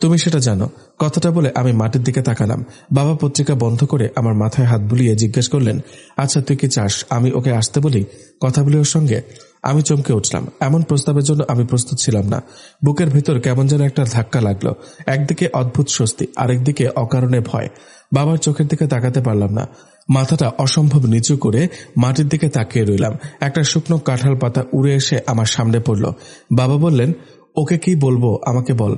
তুমি সেটা জানো। কথাটা বলে আমি মাটির দিকে তাকালাম। বাবা পত্রিকা বন্ধ করে আমার মাথায় হাত বুলিয়ে জিজ্ঞেস করলেন, আচ্ছা তুই কি চাস আমি ওকে আসতে বলি, কথা বলি ওর সঙ্গে? আমি চমকে উঠলাম। এমন প্রস্তাবের জন্য আমি প্রস্তুত ছিলাম না। বুকের ভেতর কেমন যেন একটা ধাক্কা লাগলো। একদিকে অদ্ভুত স্বস্তি, আরেকদিকে অকারণে ভয়। বাবার চোখের দিকে তাকাতে পারলাম না। মাথাটা অসম্ভব নিচু করে মাটির দিকে তাকিয়ে রইলাম। একটা শুকনো কাঁঠাল পাতা উড়ে এসে আমার সামনে পড়ল। বাবা বললেন, ওকে কি বলবো আমাকে বল।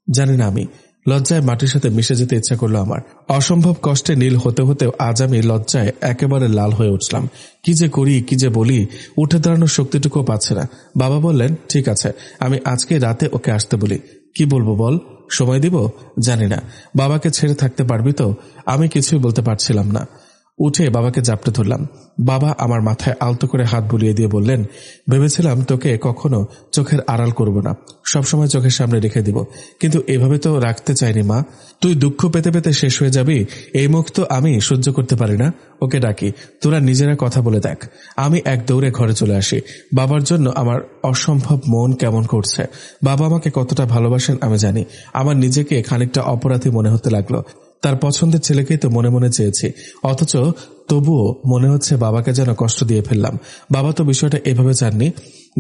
জানি না আমি। লজ্জায় মাটির সাথে মিশে যেতে ইচ্ছা করলো আমার। অসম্ভব কষ্টে নীল হতে হতেও আজ আমি লজ্জায় একেবারে লাল হয়ে উঠলাম। কি যে করি, কি যে বলি, উঠে দাঁড়ানোর শক্তিটুকু পাচ্ছে না। বাবা বললেন, ঠিক আছে, আমি আজকে রাতে ওকে আসতে বলি। কি বলবো বল, সময় দিব? জানি না। বাবাকে ছেড়ে থাকতে পারবি তো? আমি কিছুই বলতে পারছিলাম না। উঠে বাবাকে জাপটে ধরলাম। বাবা আমার মাথায় আলতো করে হাত বুলিয়ে দিয়ে বললেন, ভেবেছিলাম তোকে কখনো চোখের আড়াল করব না, সবসময় চোখের সামনে রেখে দিব, কিন্তু এভাবে তো রাখতে চাইনি মা। তুই দুঃখ পেতে পেতে শেষ হয়ে যাবি, এই মুখ তো আমি সহ্য করতে পারি না। ওকে ডাকি, তোরা নিজেরা কথা বলে দেখ। আমি এক দৌড়ে ঘরে চলে আসি। বাবার জন্য আমার অসম্ভব মন কেমন করছে। বাবা আমাকে কতটা ভালোবাসেন আমি জানি। আমার নিজেকে খানিকটা অপরাধী মনে হতে লাগলো। তার পছন্দের ছেলেকেই তো মনে মনে চেয়েছি, অথচ তবুও মনে হচ্ছে বাবাকে যেন কষ্ট দিয়ে ফেললাম। বাবা তো বিষয়টা এভাবে চাননি।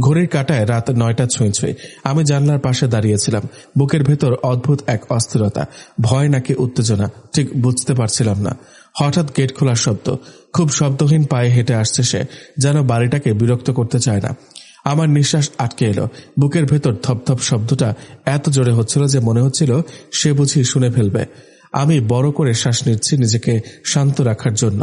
ঘড়ির কাঁটায় রাত 9টা ছুঁই ছুঁই। আমি জানলার পাশে দাঁড়িয়েছিলাম। বুকের ভেতর অদ্ভুত এক অস্থিরতা, ভয় নাকি উত্তেজনা, ঠিক বুঝতে পারছিলাম না। হঠাৎ গেট খোলার শব্দ। খুব শব্দহীন পায়ে হেঁটে আসছে সে, যেন বাড়িটাকে বিরক্ত করতে চায় না। আমার নিঃশ্বাস আটকে এলো। বুকের ভেতর থপথপ শব্দটা এত জোরে হচ্ছিল যে মনে হচ্ছিল সে বুঝি শুনে ফেলবে। আমি বড় করে শ্বাস নিচ্ছি নিজেকে শান্ত রাখার জন্য।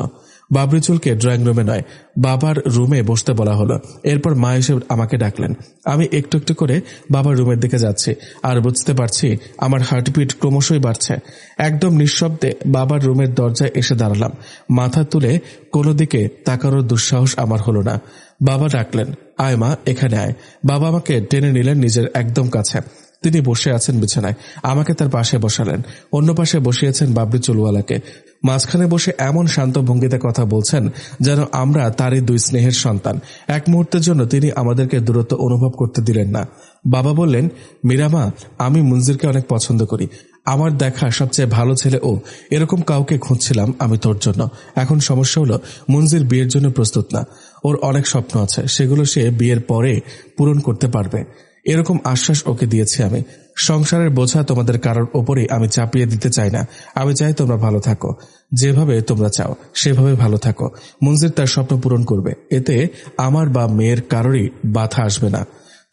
বাবরিচুলকে ড্রয়িং রুমে নয়, বাবার রুমে বসতে বলা হলো। এরপর মা এসে আমাকে ডাকলেন। আমি একটু একটু করে বাবার রুমের দিকে যাচ্ছি, আর বুঝতে পারছি আমার হার্টবিট ক্রমশই বাড়ছে। একদম নিঃশব্দে বাবার রুমের দরজায় এসে দাঁড়ালাম। মাথা তুলে কোনো দিকে তাকানোর দুঃসাহস আমার হলো না। বাবা ডাকলেন, আয় মা, এখানে আয়। বাবা আমাকে টেনে নিলেন নিজের একদম কাছে। তিনি বসে আছেন বিছানায়, আমাকে তার পাশে বসালেন। অন্য পাশে বসিয়েছেন বাবরি চুলওয়ালাকে। মাঝখানে বসে এমন শান্ত ভঙ্গিতে কথা বলছেন যেন আমরা তারই দুই স্নেহের সন্তান। এক মুহূর্তের জন্য তিনি আমাদেরকে দূরত্ব অনুভব করতে দিলেন না। বাবা বললেন, মীরামা, আমি মঞ্জিরকে অনেক পছন্দ করি। আমার দেখা সবচেয়ে ভালো ছেলে ও। এরকম কাউকে খুঁজছিলাম আমি তোর জন্য। এখন সমস্যা হলো, মঞ্জির বিয়ের জন্য প্রস্তুত না। ওর অনেক স্বপ্ন আছে, সেগুলো সে বিয়ের পরে পূরণ করতে পারবে, এরকম আশ্বাস ওকে দিয়েছি আমি। সংসারের বোঝা তোমাদের কারোর ওপরেই আমি চাপিয়ে দিতে চাই না। আমি চাই তোমরা ভালো থাকো, যেভাবে তোমরা চাও সেভাবে ভালো থাকো। মঞ্জির তার স্বপ্ন পূরণ করবে, এতে আমার বা মেয়ের কারোরই বাধা আসবে না।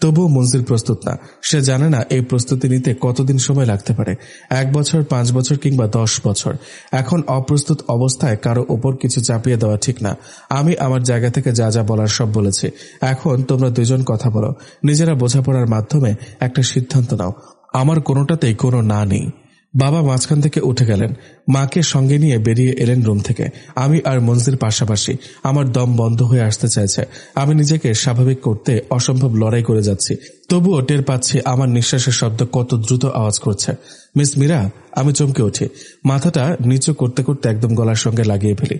তবুও মঞ্জিল প্রস্তুত না। সে জানে না এই প্রস্তুতি নিতে কতদিন সময় লাগতে পারে, 1 বছর, 5 বছর কিংবা 10 বছর। এখন অপ্রস্তুত অবস্থায় কারো ওপর কিছু চাপিয়ে দেওয়া ঠিক না। আমি আমার জায়গা থেকে যা যা বলার সব বলেছি। এখন তোমরা দুজন কথা বলো, নিজেরা বোঝাপড়ার মাধ্যমে একটা সিদ্ধান্ত নাও। আমার কোনোটাতেই কোনো না নেই। বাবা মাঝখান থেকে উঠে গেলেন, মাকে সঙ্গে নিয়ে বেরিয়ে এলেন রুম থেকে। আমি আর মঞ্জিল পাশাপাশি। আমার দম বন্ধ হয়ে আসতে চাইছে। আমি নিজেকে স্বাভাবিক করতে অসম্ভব লড়াই করে যাচ্ছি। তবুও টের পাচ্ছি আমার নিঃশ্বাসের শব্দ কত দ্রুত আওয়াজ করছে। মিস মীরা। আমি চমকে উঠি, মাথাটা নিচু করতে করতে একদম গলার সঙ্গে লাগিয়ে ফেলি।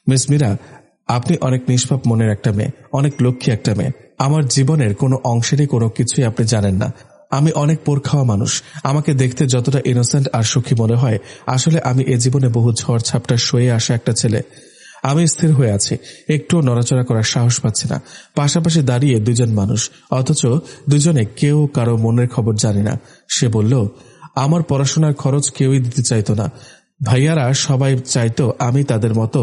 মিস মীরা, আপনি অনেক নিষ্পাপ মনের একটা মেয়ে, অনেক লক্ষ্মী একটা মেয়ে। আমার জীবনের কোনো অংশেরই কোনো কিছুই আপনি জানেন না। আমি অনেক পোড় খাওয়া মানুষ। আমাকে দেখতে যতটা ইনোসেন্ট আর সুখী মনে হয়, আসলে আমি এ জীবনে বহু ঝড় ঝাপটা সয়ে আসা একটা ছেলে। আমি স্থির হয়ে আছি, একটুও নড়াচড়া করার সাহস পাচ্ছি না। পাশাপাশি দাঁড়িয়ে দুজন মানুষ, অথচ দুজনে কেউ কারো মনের খবর জানি না। সে বলল, আমার পড়াশোনার খরচ কেউই দিতে চাইতো না। ভাইয়ারা সবাই চাইতো আমি তাদের মতো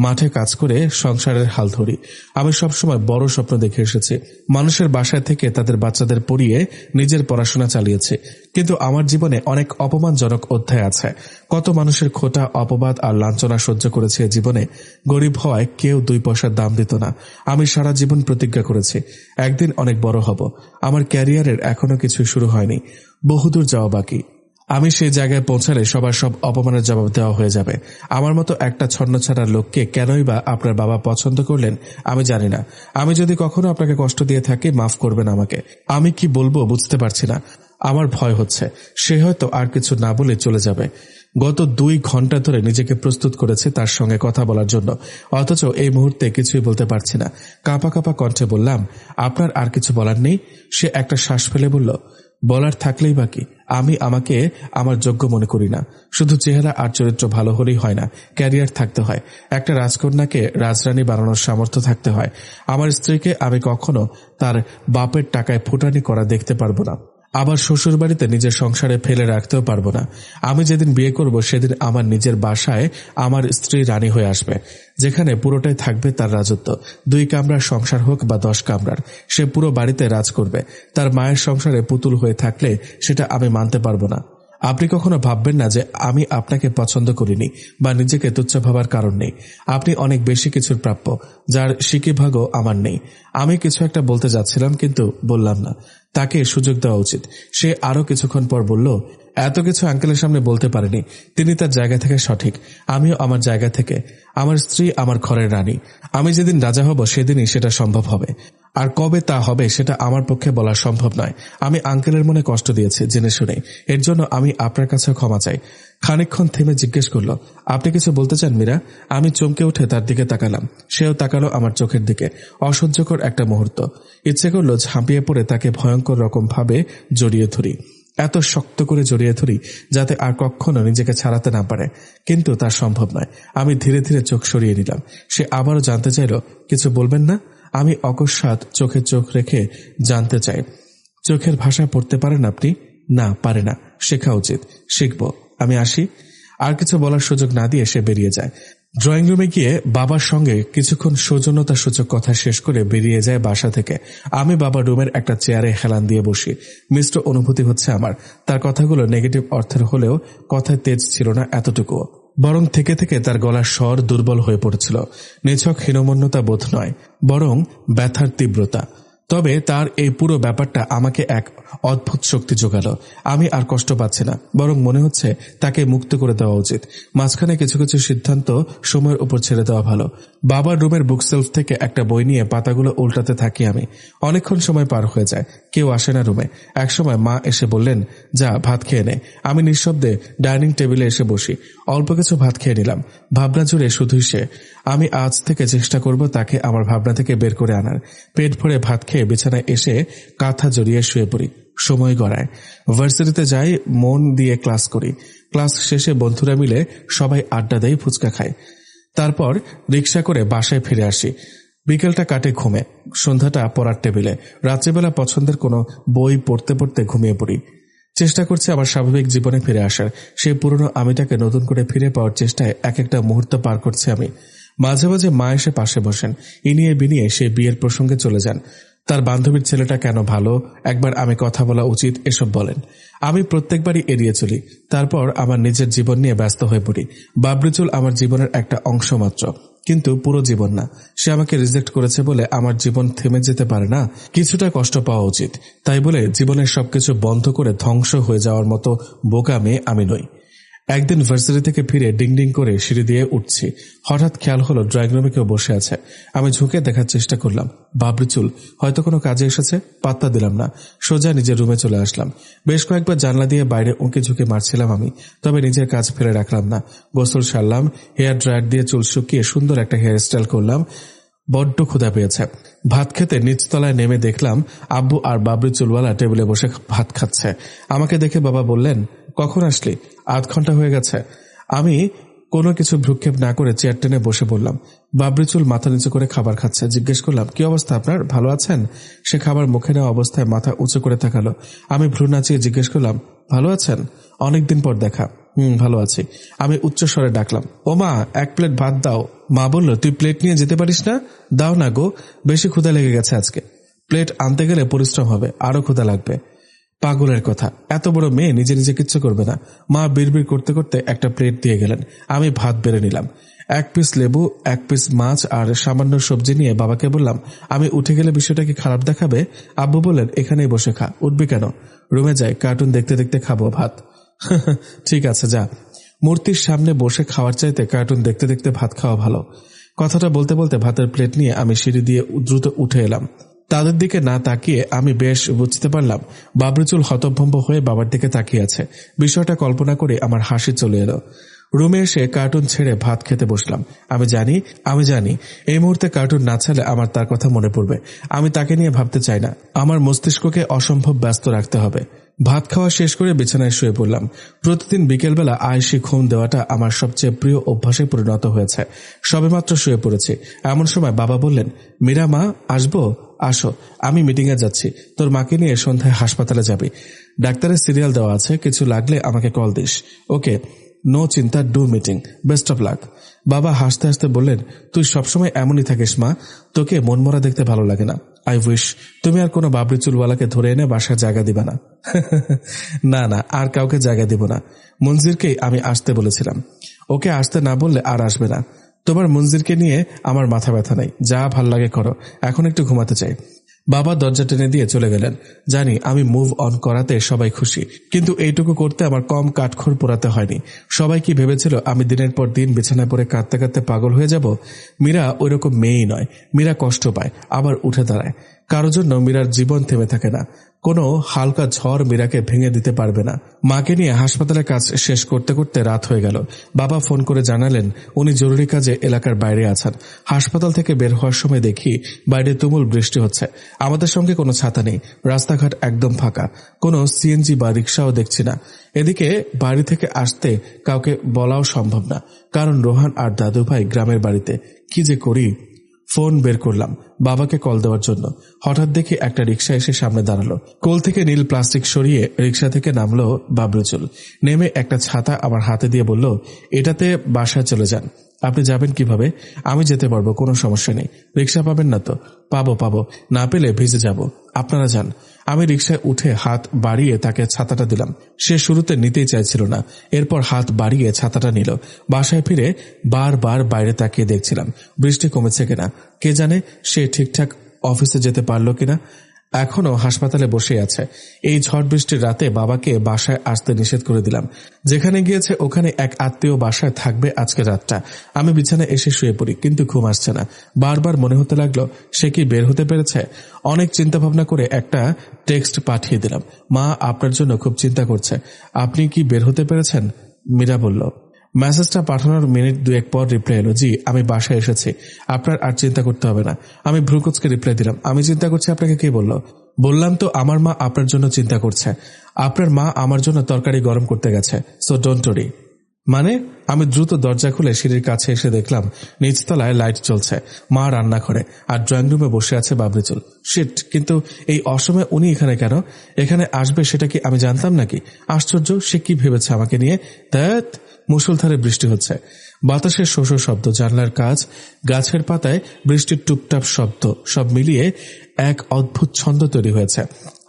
মাঠে কাজ করে সংসারের হাল ধরি। আমি সবসময় বড় স্বপ্ন দেখে এসেছি, মানুষের বাসায় থেকে তাদের বাচ্চাদের পড়িয়ে নিজের পড়াশোনা চালিয়েছে। কিন্তু আমার জীবনে অনেক অপমানজনক অধ্যায় আছে। কত মানুষের খোঁটা, অপবাদ আর লাঞ্ছনা সহ্য করেছে জীবনে। গরিব হওয়ায় কেউ 2 পয়সার দাম দিত না। আমি সারা জীবন প্রতিজ্ঞা করেছি, একদিন অনেক বড় হব। আমার ক্যারিয়ারের এখনো কিছু শুরু হয়নি, বহুদূর যাওয়া বাকি। আমি সেই জায়গায় পৌঁছালে সবার সব অপমানের জবাব দেওয়া হয়ে যাবে। আমার মতো একটা ছন্নছাড়া লোককে কেনই বা আপনার বাবা পছন্দ করলেন আমি জানি না। আমি যদি কখনো আপনাকে কষ্ট দিয়ে থাকি, মাফ করবেন আমাকে। আমি কি বলবো বুঝতে পারছি না। আমার ভয় হচ্ছে সে হয়তো আর কিছু না বলে চলে যাবে। গত 2 ঘন্টা ধরে নিজেকে প্রস্তুত করেছে তার সঙ্গে কথা বলার জন্য, অথচ এই মুহূর্তে কিছুই বলতে পারছি না। কাঁপা কাঁপা কণ্ঠে বললাম, আপনার আর কিছু বলার নেই? সে একটা শ্বাস ফেলে বলল, বলার থাকলেই বাকি। আমি আমাকে আমার যোগ্য মনে করি না। শুধু চেহারা আর চরিত্র ভালো হলেই হয় না, ক্যারিয়ার থাকতে হয়। একটা রাজকন্যাকে রাজরানী বানানোর সামর্থ্য থাকতে হয়। আমার স্ত্রীকে আমি কখনো তার বাপের টাকায় ফুটানি করা দেখতে পারবো না। আবার শ্বশুর বাড়িতে নিজের সংসারে ফেলে রাখতেও পারবো না। আমি যেদিন বিয়ে করব সেদিন আমার নিজের বাসায় আমার স্ত্রী রানী হয়ে আসবে, যেখানে পুরোটাই থাকবে তার রাজত্ব। 2 কামরার সংসার হোক বা 10 কামরার, সে পুরো বাড়িতে রাজ করবে। তার মায়ের সংসারে পুতুল হয়ে থাকলে সেটা আমি মানতে পারবো না। আপনি কখনো ভাববেন না যে আমি আপনাকে পছন্দ করিনি বা নিজেকে তুচ্ছ ভাবার কারণ নেই। আপনি অনেক বেশি কিছুর প্রাপ্য, যার সিকিভাগও আমার নেই। আমি কিছু একটা বলতে যাচ্ছিলাম কিন্তু বললাম না। তাকে সুযোগ দেওয়া উচিত। সে আরো কিছুক্ষণ পর বলল, এত কিছু আঙ্কেলের সামনে বলতে পারেনি। তিনি তার জায়গা থেকে সঠিক, আমিও আমার জায়গা থেকে। আমার স্ত্রী আমার ঘরের রানী। আমি যেদিন রাজা হব সেদিনই সেটা সম্ভব হবে। আর কবে তা হবে সেটা আমার পক্ষে বলা সম্ভব নয়। আমি আঙ্কেলের মনে কষ্ট দিয়েছি জেনে শুনে, এর জন্য আমি আপনার কাছে ক্ষমা চাই। খানিকক্ষণ থেমে জিজ্ঞেস করল, আপনি কিছু বলতে চান মীরা? আমি চমকে উঠে তার দিকে তাকালাম, সেও তাকালো আমার চোখের দিকে। অসহ্যকর একটা মুহূর্ত। ইচ্ছে করলো ঝাঁপিয়ে পড়ে তাকে ভয়ঙ্কর রকম ভাবে জড়িয়ে ধরি, এত শক্ত করে জড়িয়ে ধরি যাতে আর কখনো নিজেকে ছাড়াতে না পারে। কিন্তু তা সম্ভব নয়। আমি ধীরে ধীরে চোখ সরিয়ে নিলাম। সে আবারও জানতে চাইল, কিছু বলবেন না? আমি অকস্মাৎ চোখে চোখ রেখে জানতে চাই, চোখের ভাষা পড়তে পারেন আপনি? না, পারে না। শেখা উচিত, শিখব। আমি আসি। আর কিছু বলার সুযোগ না দিয়ে সে বেরিয়ে যায়। ড্রয়িং রুমে গিয়ে বাবার সঙ্গে কিছুক্ষণ সৌজন্যতা সূচক কথা শেষ করে বেরিয়ে যায় বাসা থেকে। আমি বাবার রুমের একটা চেয়ারে হেলান দিয়ে বসি। মিশ্র অনুভূতি হচ্ছে আমার। তার কথাগুলো নেগেটিভ অর্থের হলেও কথায় তেজ ছিল না এতটুকুও, বরং থেকে থেকে তার গলার স্বর দুর্বল হয়ে পড়েছিল। নিছক হীনমন্যতা বোধ নয়, বরং ব্যথার তীব্রতা। তবে তার এই পুরো ব্যাপারটা আমাকে এক অদ্ভুত শক্তি জোগাল। আমি আর কষ্ট পাচ্ছি না, বরং মনে হচ্ছে তাকে মুক্ত করে দেওয়া উচিত। মাঝখানে কিছু কিছু সিদ্ধান্ত সময়ের উপর ছেড়ে দেওয়া ভালো। বাবার রুমের বুকশেলফ থেকে একটা বই নিয়ে পাতাগুলো উল্টাতে থাকি আমি। অনেকক্ষণ সময় পার হয়ে যায়, কেউ আসে না রুমে। একসময় মা এসে বললেন, যা ভাত খেয়ে নে। আমি নিঃশব্দে ডাইনিং টেবিলে এসে বসি। অল্প কিছু ভাত খেয়ে নিলাম। ভাবনা জুড়ে শুধুই সে। আমি আজ থেকে চেষ্টা করব তাকে আমার ভাবনা থেকে বের করে আনার। পেট ভরে ভাত খেয়ে বিছানায় এসে কাঁথা জড়িয়ে শুয়ে পড়ি। সময় গড়ায়। ভার্সিটিতে যাই, মন দিয়ে ক্লাস করি। ক্লাস শেষে বন্ধুরা মিলে সবাই আড্ডা দেয়, ফুচকা খায়। তারপর রিক্সা করে বাসায় ফিরে আসি। বিকেলটা কাটে ঘুমে, সন্ধ্যাটা পড়ার টেবিলে। রাত্রিবেলা পছন্দের কোনো বই পড়তে পড়তে ঘুমিয়ে পড়ি। চেষ্টা করছি আমার স্বাভাবিক জীবনে ফিরে আসার। সেই পুরনো আমিটাকে নতুন করে ফিরে পাওয়ার চেষ্টায় এক একটা মুহূর্ত পার করছি আমি। মাঝে মাঝে মা এসে পাশে বসেন। ইনিয়ে বিনিয়ে সে বিয়ের প্রসঙ্গে চলে যান। তার বান্ধবীর ছেলেটা কেন ভালো, একবার আমি কথা বলা উচিত, এসব বলেন। আমি প্রত্যেকবারই এড়িয়ে চলি। তারপর আমার নিজের জীবন নিয়ে ব্যস্ত হয়ে পড়ি। বাবরিচুল আমার জীবনের একটা অংশ মাত্র, কিন্তু পুরো জীবন না। সে আমাকে রিজেক্ট করেছে বলে আমার জীবন থেমে যেতে পারে না। কিছুটা কষ্ট পাওয়া উচিত। তাই বলে জীবনের সবকিছু বন্ধ করে ধ্বংস হয়ে যাওয়ার মতো বোকা মেয়ে আমি নই। একদিন ভার্সিটি থেকে ফিরে ডিং ডিং করে সিঁড়ি দিয়ে উঠছি। হঠাৎ খেয়াল হলো ড্রয়িং রুমে কেউ বসে আছে। আমি ঝুঁকে দেখার চেষ্টা করলাম। বাবরিচুল। হয়তো কোনো কাজে এসেছে, পাত্তা দিলাম না। সোজা নিজের রুমে চলে আসলাম। বেশ কয়েকবার জানলা দিয়ে বাইরে উঁকি ঝুঁকে মারছিলাম আমি, তবে নিজের কাজ ফেলে রাখলাম না। গোসল সারলাম, হেয়ার ড্রায়ার দিয়ে চুল শুকিয়ে সুন্দর একটা হেয়ার স্টাইল করলাম। বড্ড ক্ষুধা পেয়েছে। ভাত খেতে নিচতলায় নেমে দেখলাম আব্বু আর বাবরি চুলওয়ালা টেবিলে বসে ভাত খাচ্ছে। আমাকে দেখে বাবা বললেন, কখন আসলি? আধ ঘন্টা হয়ে গেছে। আমি কোনো কিছু ভ্রুক্ষেপ না করে চেয়ার টেনে বসে পড়লাম। বাবরি চুল মাথা নিচু করে খাবার খাচ্ছে। জিজ্ঞেস করলাম, কি অবস্থা আপনার, ভালো আছেন? সে খাবার মুখে নেওয়া অবস্থায় মাথা উঁচু করে তাকালো। আমি ভ্রু নাচিয়ে জিজ্ঞেস করলাম, ভালো আছেন? অনেকদিন পর দেখা। ভালো আছি। আমি উচ্চস্বরে ডাকলাম, ও মা, এক প্লেট ভাত দাও। মা বলল, তুই প্লেট নিয়ে যেতে পারিস না? দাও না গো, বেশি ক্ষুধা লেগে গেছে আজকে। প্লেট আনতে গেলে পরিশ্রম হবে, আরো ক্ষুধা লাগবে। পাগলের কথা, এত বড় মেয়ে নিজে নিজে কিচ্ছু করবে না। মা বিড়বিড় করতে করতে একটা প্লেট দিয়ে গেলেন। আমি ভাত বেড়ে নিলাম। এক পিস লেবু, এক পিস মাছ আর সামান্য সবজি নিয়ে বাবাকে বললাম, আমি উঠে গেলে বিষয়টা কি খারাপ দেখাবে? আব্বু বললেন, এখানেই বসে খা। উঠবি কেন? রুমে যাই, কার্টুন দেখতে দেখতে খাবো ভাত। ঠিক আছে, যা। মূর্তির সামনে বসে খাওয়ার চাইতে কার্টুন দেখতে দেখতে ভাত খাওয়া ভালো। কথাটা বলতে বলতে ভাতের প্লেট নিয়ে আমি সিঁড়ি দিয়ে দ্রুত উঠে এলাম। তাদের দিকে না তাকিয়ে আমি বেশ বুঝতে পারলাম বাবরিচুল হতভম্ব হয়ে বাবার দিকে তাকিয়ে আছে। বিষয়টা কল্পনা করে আমার হাসি চলে এলো। রুমে এসে কার্টুন ছেড়ে ভাত খেতে বসলাম। আমি জানি এই মুহূর্তে কার্টুন না ছাড়লে আমার তার কথা মনে পড়বে। আমি তাকে নিয়ে ভাবতে চাই না। আমার মস্তিষ্ককে অসম্ভব ব্যস্ত রাখতে হবে। ভাত খাওয়া শেষ করে বিছানায় শুয়ে পড়লাম। প্রতিদিন বিকেলবেলা আয়েশি ঘুম দেওয়াটা আমার সবচেয়ে প্রিয় অভ্যাসে পরিণত হয়েছে। সবেমাত্র শুয়ে পড়েছি, এমন সময় বাবা বললেন, মীরা মা, আসবো? আসো, আমি মিটিংয়ে যাচ্ছি। তোর মাকে নিয়ে সন্ধ্যায় হাসপাতালে যাবি। ডাক্তারের সিরিয়াল দেওয়া আছে, কিছু লাগলে আমাকে কল দিস। ওকে, নো চিন্তা, do meeting, best of luck. বাবা হাসতে হাসতে বললেন, তুই সবসময় এমনই থাকিস মা, তোকে মনমরা দেখতে ভালো লাগে না। আই উইশ তুমি আর কোনো বাবরি চুলওয়ালাকে ধরে এনে বাসায় জায়গা দিবে না। না না, আর কাউকে জায়গা দিব না। মঞ্জিরকেই আমি আসতে বলেছিলাম। ওকে আসতে না বললে আর আসবে না। তোমার মঞ্জিরকে নিয়ে আমার মাথা ব্যথা নেই, যা ভাল লাগে করো, এখন একটু ঘুমাতে চাই। বাবা দরজা টেনে দিয়ে চলে গেলেন। জানি আমি মুভ অন করাতে সবাই খুশি, কিন্তু এইটুকু করতে আমার কম কাঠখড় পোড়াতে হয়নি। সবাই কি ভেবেছিল আমি দিনের পর দিন বিছানায় পড়ে কাঁদতে কাঁদতে পাগল হয়ে যাব? মীরা ওইরকম মেয়েই নয়। মীরা কষ্ট পায়, আবার উঠে দাঁড়ায়। কারো জন্য মীরার জীবন থেমে থাকে না। কোনো হালকা ঝড় মীরাকে ভেঙে দিতে পারবে না। মাকে নিয়ে হাসপাতালের কাজ শেষ করতে করতে রাত হয়ে গেল। বাবা ফোন করে জানালেন উনি জরুরি কাজে এলাকার বাইরে আছেন। হাসপাতাল থেকে বের হওয়ার সময় দেখি বাইরে তুমুল বৃষ্টি হচ্ছে। আমাদের সঙ্গে কোনো ছাতা নেই, রাস্তাঘাট একদম ফাঁকা, কোনো সিএনজি বা রিক্সাও দেখছি না। এদিকে বাড়ি থেকে আসতে কাউকে বলাও সম্ভব না, কারণ রোহান আর দাদু ভাই গ্রামের বাড়িতে। কি যে করি? ফোন বের করলাম বাবাকে কল দেওয়ার জন্য। হঠাৎ দেখি একটা রিক্সা এসে সামনে দাঁড়ালো। কোল থেকে নীল প্লাস্টিক সরিয়ে রিক্সা থেকে নামলো বাবরিচুল। নেমে একটা ছাতা আমার হাতে দিয়ে বলল, এটাতে বাসায় চলে যান। আপনি যাবেন কিভাবে? আমি যেতে পারবো, কোনো সমস্যা নেই। রিক্সা পাবেন না তো? পাবো, না পেলে ভিজে যাব। আপনারা যান। আমি রিক্সায় উঠে হাত বাড়িয়ে তাকে ছাতাটা দিলাম। সে শুরুতে নিতেই চাইছিল না, এরপর হাত বাড়িয়ে ছাতাটা নিল। বাসায় ফিরে বারবার বাইরে তাকিয়ে দেখছিলাম বৃষ্টি কমেছে কিনা। কে জানে সে ঠিকঠাক অফিসে যেতে পারলো কিনা। এখনো হাসপাতালে বসে আছে। এই ঝড় বৃষ্টির রাতে বাবাকে বাসায় আসতে নিষেধ করে দিলাম। যেখানে গিয়েছে ওখানে এক আত্মীয় বাসায় থাকবে আজকে রাতটা। আমি বিছানায় এসে শুয়ে পড়ি, কিন্তু ঘুম আসছে না। বারবার মনে হতে লাগলো সে কি বের হতে পেরেছে। অনেক চিন্তা ভাবনা করে একটা টেক্সট পাঠিয়ে দিলাম, মা আপনার জন্য খুব চিন্তা করছে, আপনি কি বের হতে পেরেছেন? মীরা বলল। মেসেজটা পাঠানোর মিনিট দুয়েক পর রিপ্লাই এলো, জি আমি বাসায় এসেছি, আপনার আর চিন্তা করতে হবে না। আমি ভ্রুকুচকে রিপ্লাই দিলাম, আমি চিন্তা করছি আপনাকে কে বলল? বললাম তো আমার মা আপনার জন্য চিন্তা করছে। আপনার মা আমার জন্য তরকারি গরম করতে গেছে, সো ডোন্ট ওয়ারি। মানে? আমি দ্রুত দরজা খুলে সিঁড়ির কাছে এসে দেখলাম নিচতলায় লাইট জ্বলছে, মা রান্না করে, আর ড্রয়িং রুমে বসে আছে বাবরিচুল। শিট, কিন্তু এই অসময়ে উনি এখানে কেন? এখানে আসবে সেটা কি আমি জানতাম নাকি? আশ্চর্য, সে কি ভেবেছে আমাকে নিয়ে? ধ্যাৎ। মুষলধারে বৃষ্টি হচ্ছে, বাতাসের শোষ শব্দ, জানলার কাজ, গাছের পাতায় বৃষ্টির টুপটাপ শব্দ, সব মিলিয়ে এক অদ্ভুত ছন্দ তৈরি হয়েছে।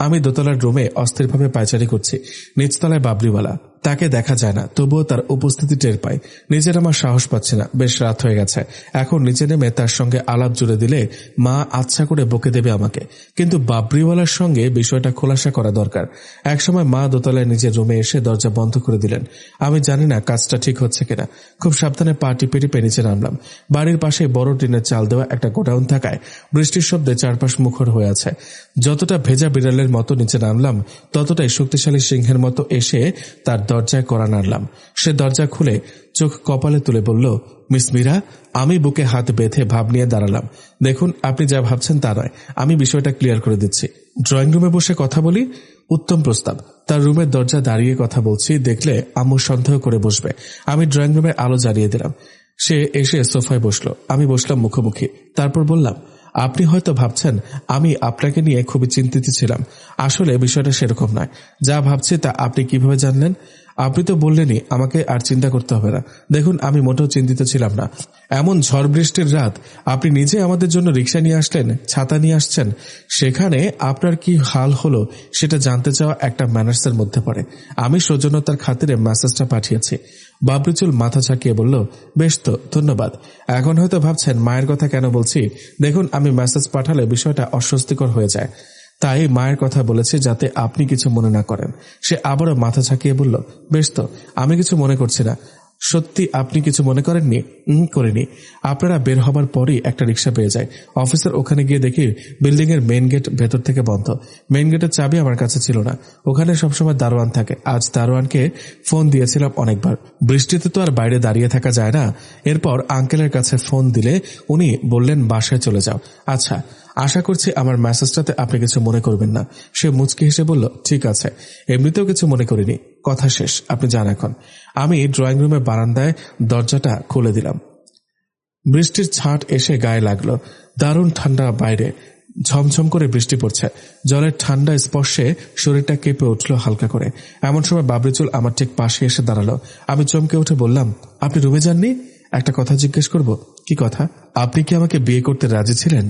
আমি দোতলার রুমে অস্থিরভাবে পায়চারি করছি। নিচতলায় বাবরিওয়ালা, তাকে দেখা যায় না, তবুও তার উপস্থিতি টের পাই। নিজের আমার সাহস পাচ্ছি না, বেশ রাত হয়ে গেছে। এখন নিচে নেমে তার সঙ্গে আলাপ জুড়ে দিলে মা আচ্ছা করে বকে দেবে আমাকে, কিন্তু বাবরিওয়ালার সঙ্গে বিষয়টা খোলাসা করা দরকার। একসময় মা দোতলায় নিজের রুমে এসে দরজা বন্ধ করে দিলেন। আমি জানি না কাজটা ঠিক হচ্ছে কিনা। খুব সাবধানে পা টিপে টিপে নিচে নামলাম। বাড়ির পাশে বড় টিনের চাল দেওয়া একটা গোডাউন থাকায় বৃষ্টির শব্দে চারপাশ মুখর হয়ে আছে। যতটা ভেজা বিড়ালের মতো নিচে নামলাম, ততটাই শক্তিশালী সিংহের মতো এসে তার দরজায় কড়া নাড়লাম। সে দরজা খুলে চোখ কপালে তুলে বলল, মিস মীরা। আমি বুকে হাত বেঁধে ভাব নিয়ে দাঁড়ালাম। দেখুন, আপনি যা ভাবছেন তা নয়, আমি বিষয়টা ক্লিয়ার করে দিচ্ছি। ড্রয়িং রুমে বসে কথা বলি? উত্তম প্রস্তাব। তার রুমের দরজা দাঁড়িয়ে কথা বলছি দেখলে আম্মু সন্দেহ করে বসবে। আমি ড্রয়িং রুমের আলো জ্বালিয়ে দিলাম। সে এসে সোফায় বসলো, আমি বসলাম মুখোমুখি। তারপর বললাম, আপনি হয়তো ভাবছেন আমি আপনাকে নিয়ে খুবই চিন্তিত ছিলাম। আসলে বিষয়টা সেরকম নয়। যা ভাবছি তা আপনি কিভাবে জানলেন? আপনি তো বললেনই আমাকে আর চিন্তা করতে হবে না। দেখুন, আমি মোটেও চিন্তিত ছিলাম না। এমন ঝড় বৃষ্টির রাত, আপনি নিজে আমাদের জন্য রিক্সা নিয়ে আসলেন, ছাতা নিয়ে আসছেন, সেখানে আপনার কি হাল হলো সেটা জানতে চাওয়া একটা ম্যানার্সের মধ্যে পড়ে। আমি সৌজন্যতার খাতিরে মেসেজটা পাঠিয়েছি। বাবরিচুল মাথা ঝাঁকিয়ে বলল, বেশ তো, ধন্যবাদ। এখন হয়তো ভাবছেন মায়ের কথা কেন বলছি। দেখুন, আমি মেসেজ পাঠালে বিষয়টা অস্বস্তিকর হয়ে যায়, তাই মায়ের কথা বলেছি যাতে আপনি কিছু মনে না করেন। সে আবারও মাথা ঝাঁকিয়ে বলল, বেশ তো, আমি কিছু মনে করছি না। সত্যি আপনি কিছু মনে করেননি? করিনি। আপনারা বের হবার পরই একটা রিক্সা পেয়ে যায়। অফিসের ওখানে গিয়ে দেখি বিল্ডিং এর মেইন গেট ভেতর থেকে বন্ধ। মেইন গেটের চাবি আমার কাছে ছিল না। ওখানে সবসময় দারোয়ান থাকে। আজ দারোয়ানকে ফোন দিয়েছিলাম অনেকবার। বৃষ্টিতে তো আর বাইরে দাঁড়িয়ে থাকা যায় না। এরপর আঙ্কেলের কাছে ফোন দিলে উনি বললেন বাসায় চলে যাও। আচ্ছা, আশা করছি আমার মেসেজটাতে আপনি কিছু মনে করবেন না। সে মুচকি হেসে বলল, ঠিক আছে, এমনিতেও কিছু মনে করিনি। কথা শেষ, আপনি যান এখন। আমি ড্রয়িং রুমের বারান্দায় দরজাটা খুলে দিলাম। বৃষ্টির ছাঁট এসে গায়ে লাগলো। দারুণ ঠান্ডা বাইরে, ঝমঝম করে বৃষ্টি পড়ছে। জলের ঠান্ডা স্পর্শে শরীরটা কেঁপে উঠল হালকা করে। এমন সময় বাবরিচুল আমার ঠিক পাশে এসে দাঁড়ালো। আমি চমকে উঠে বললাম, আপনি রুমে যাননি? একটা কথা জিজ্ঞেস করব। কি কথা? আপনি কি আমাকে বিয়ে করতে রাজি ছিলেন?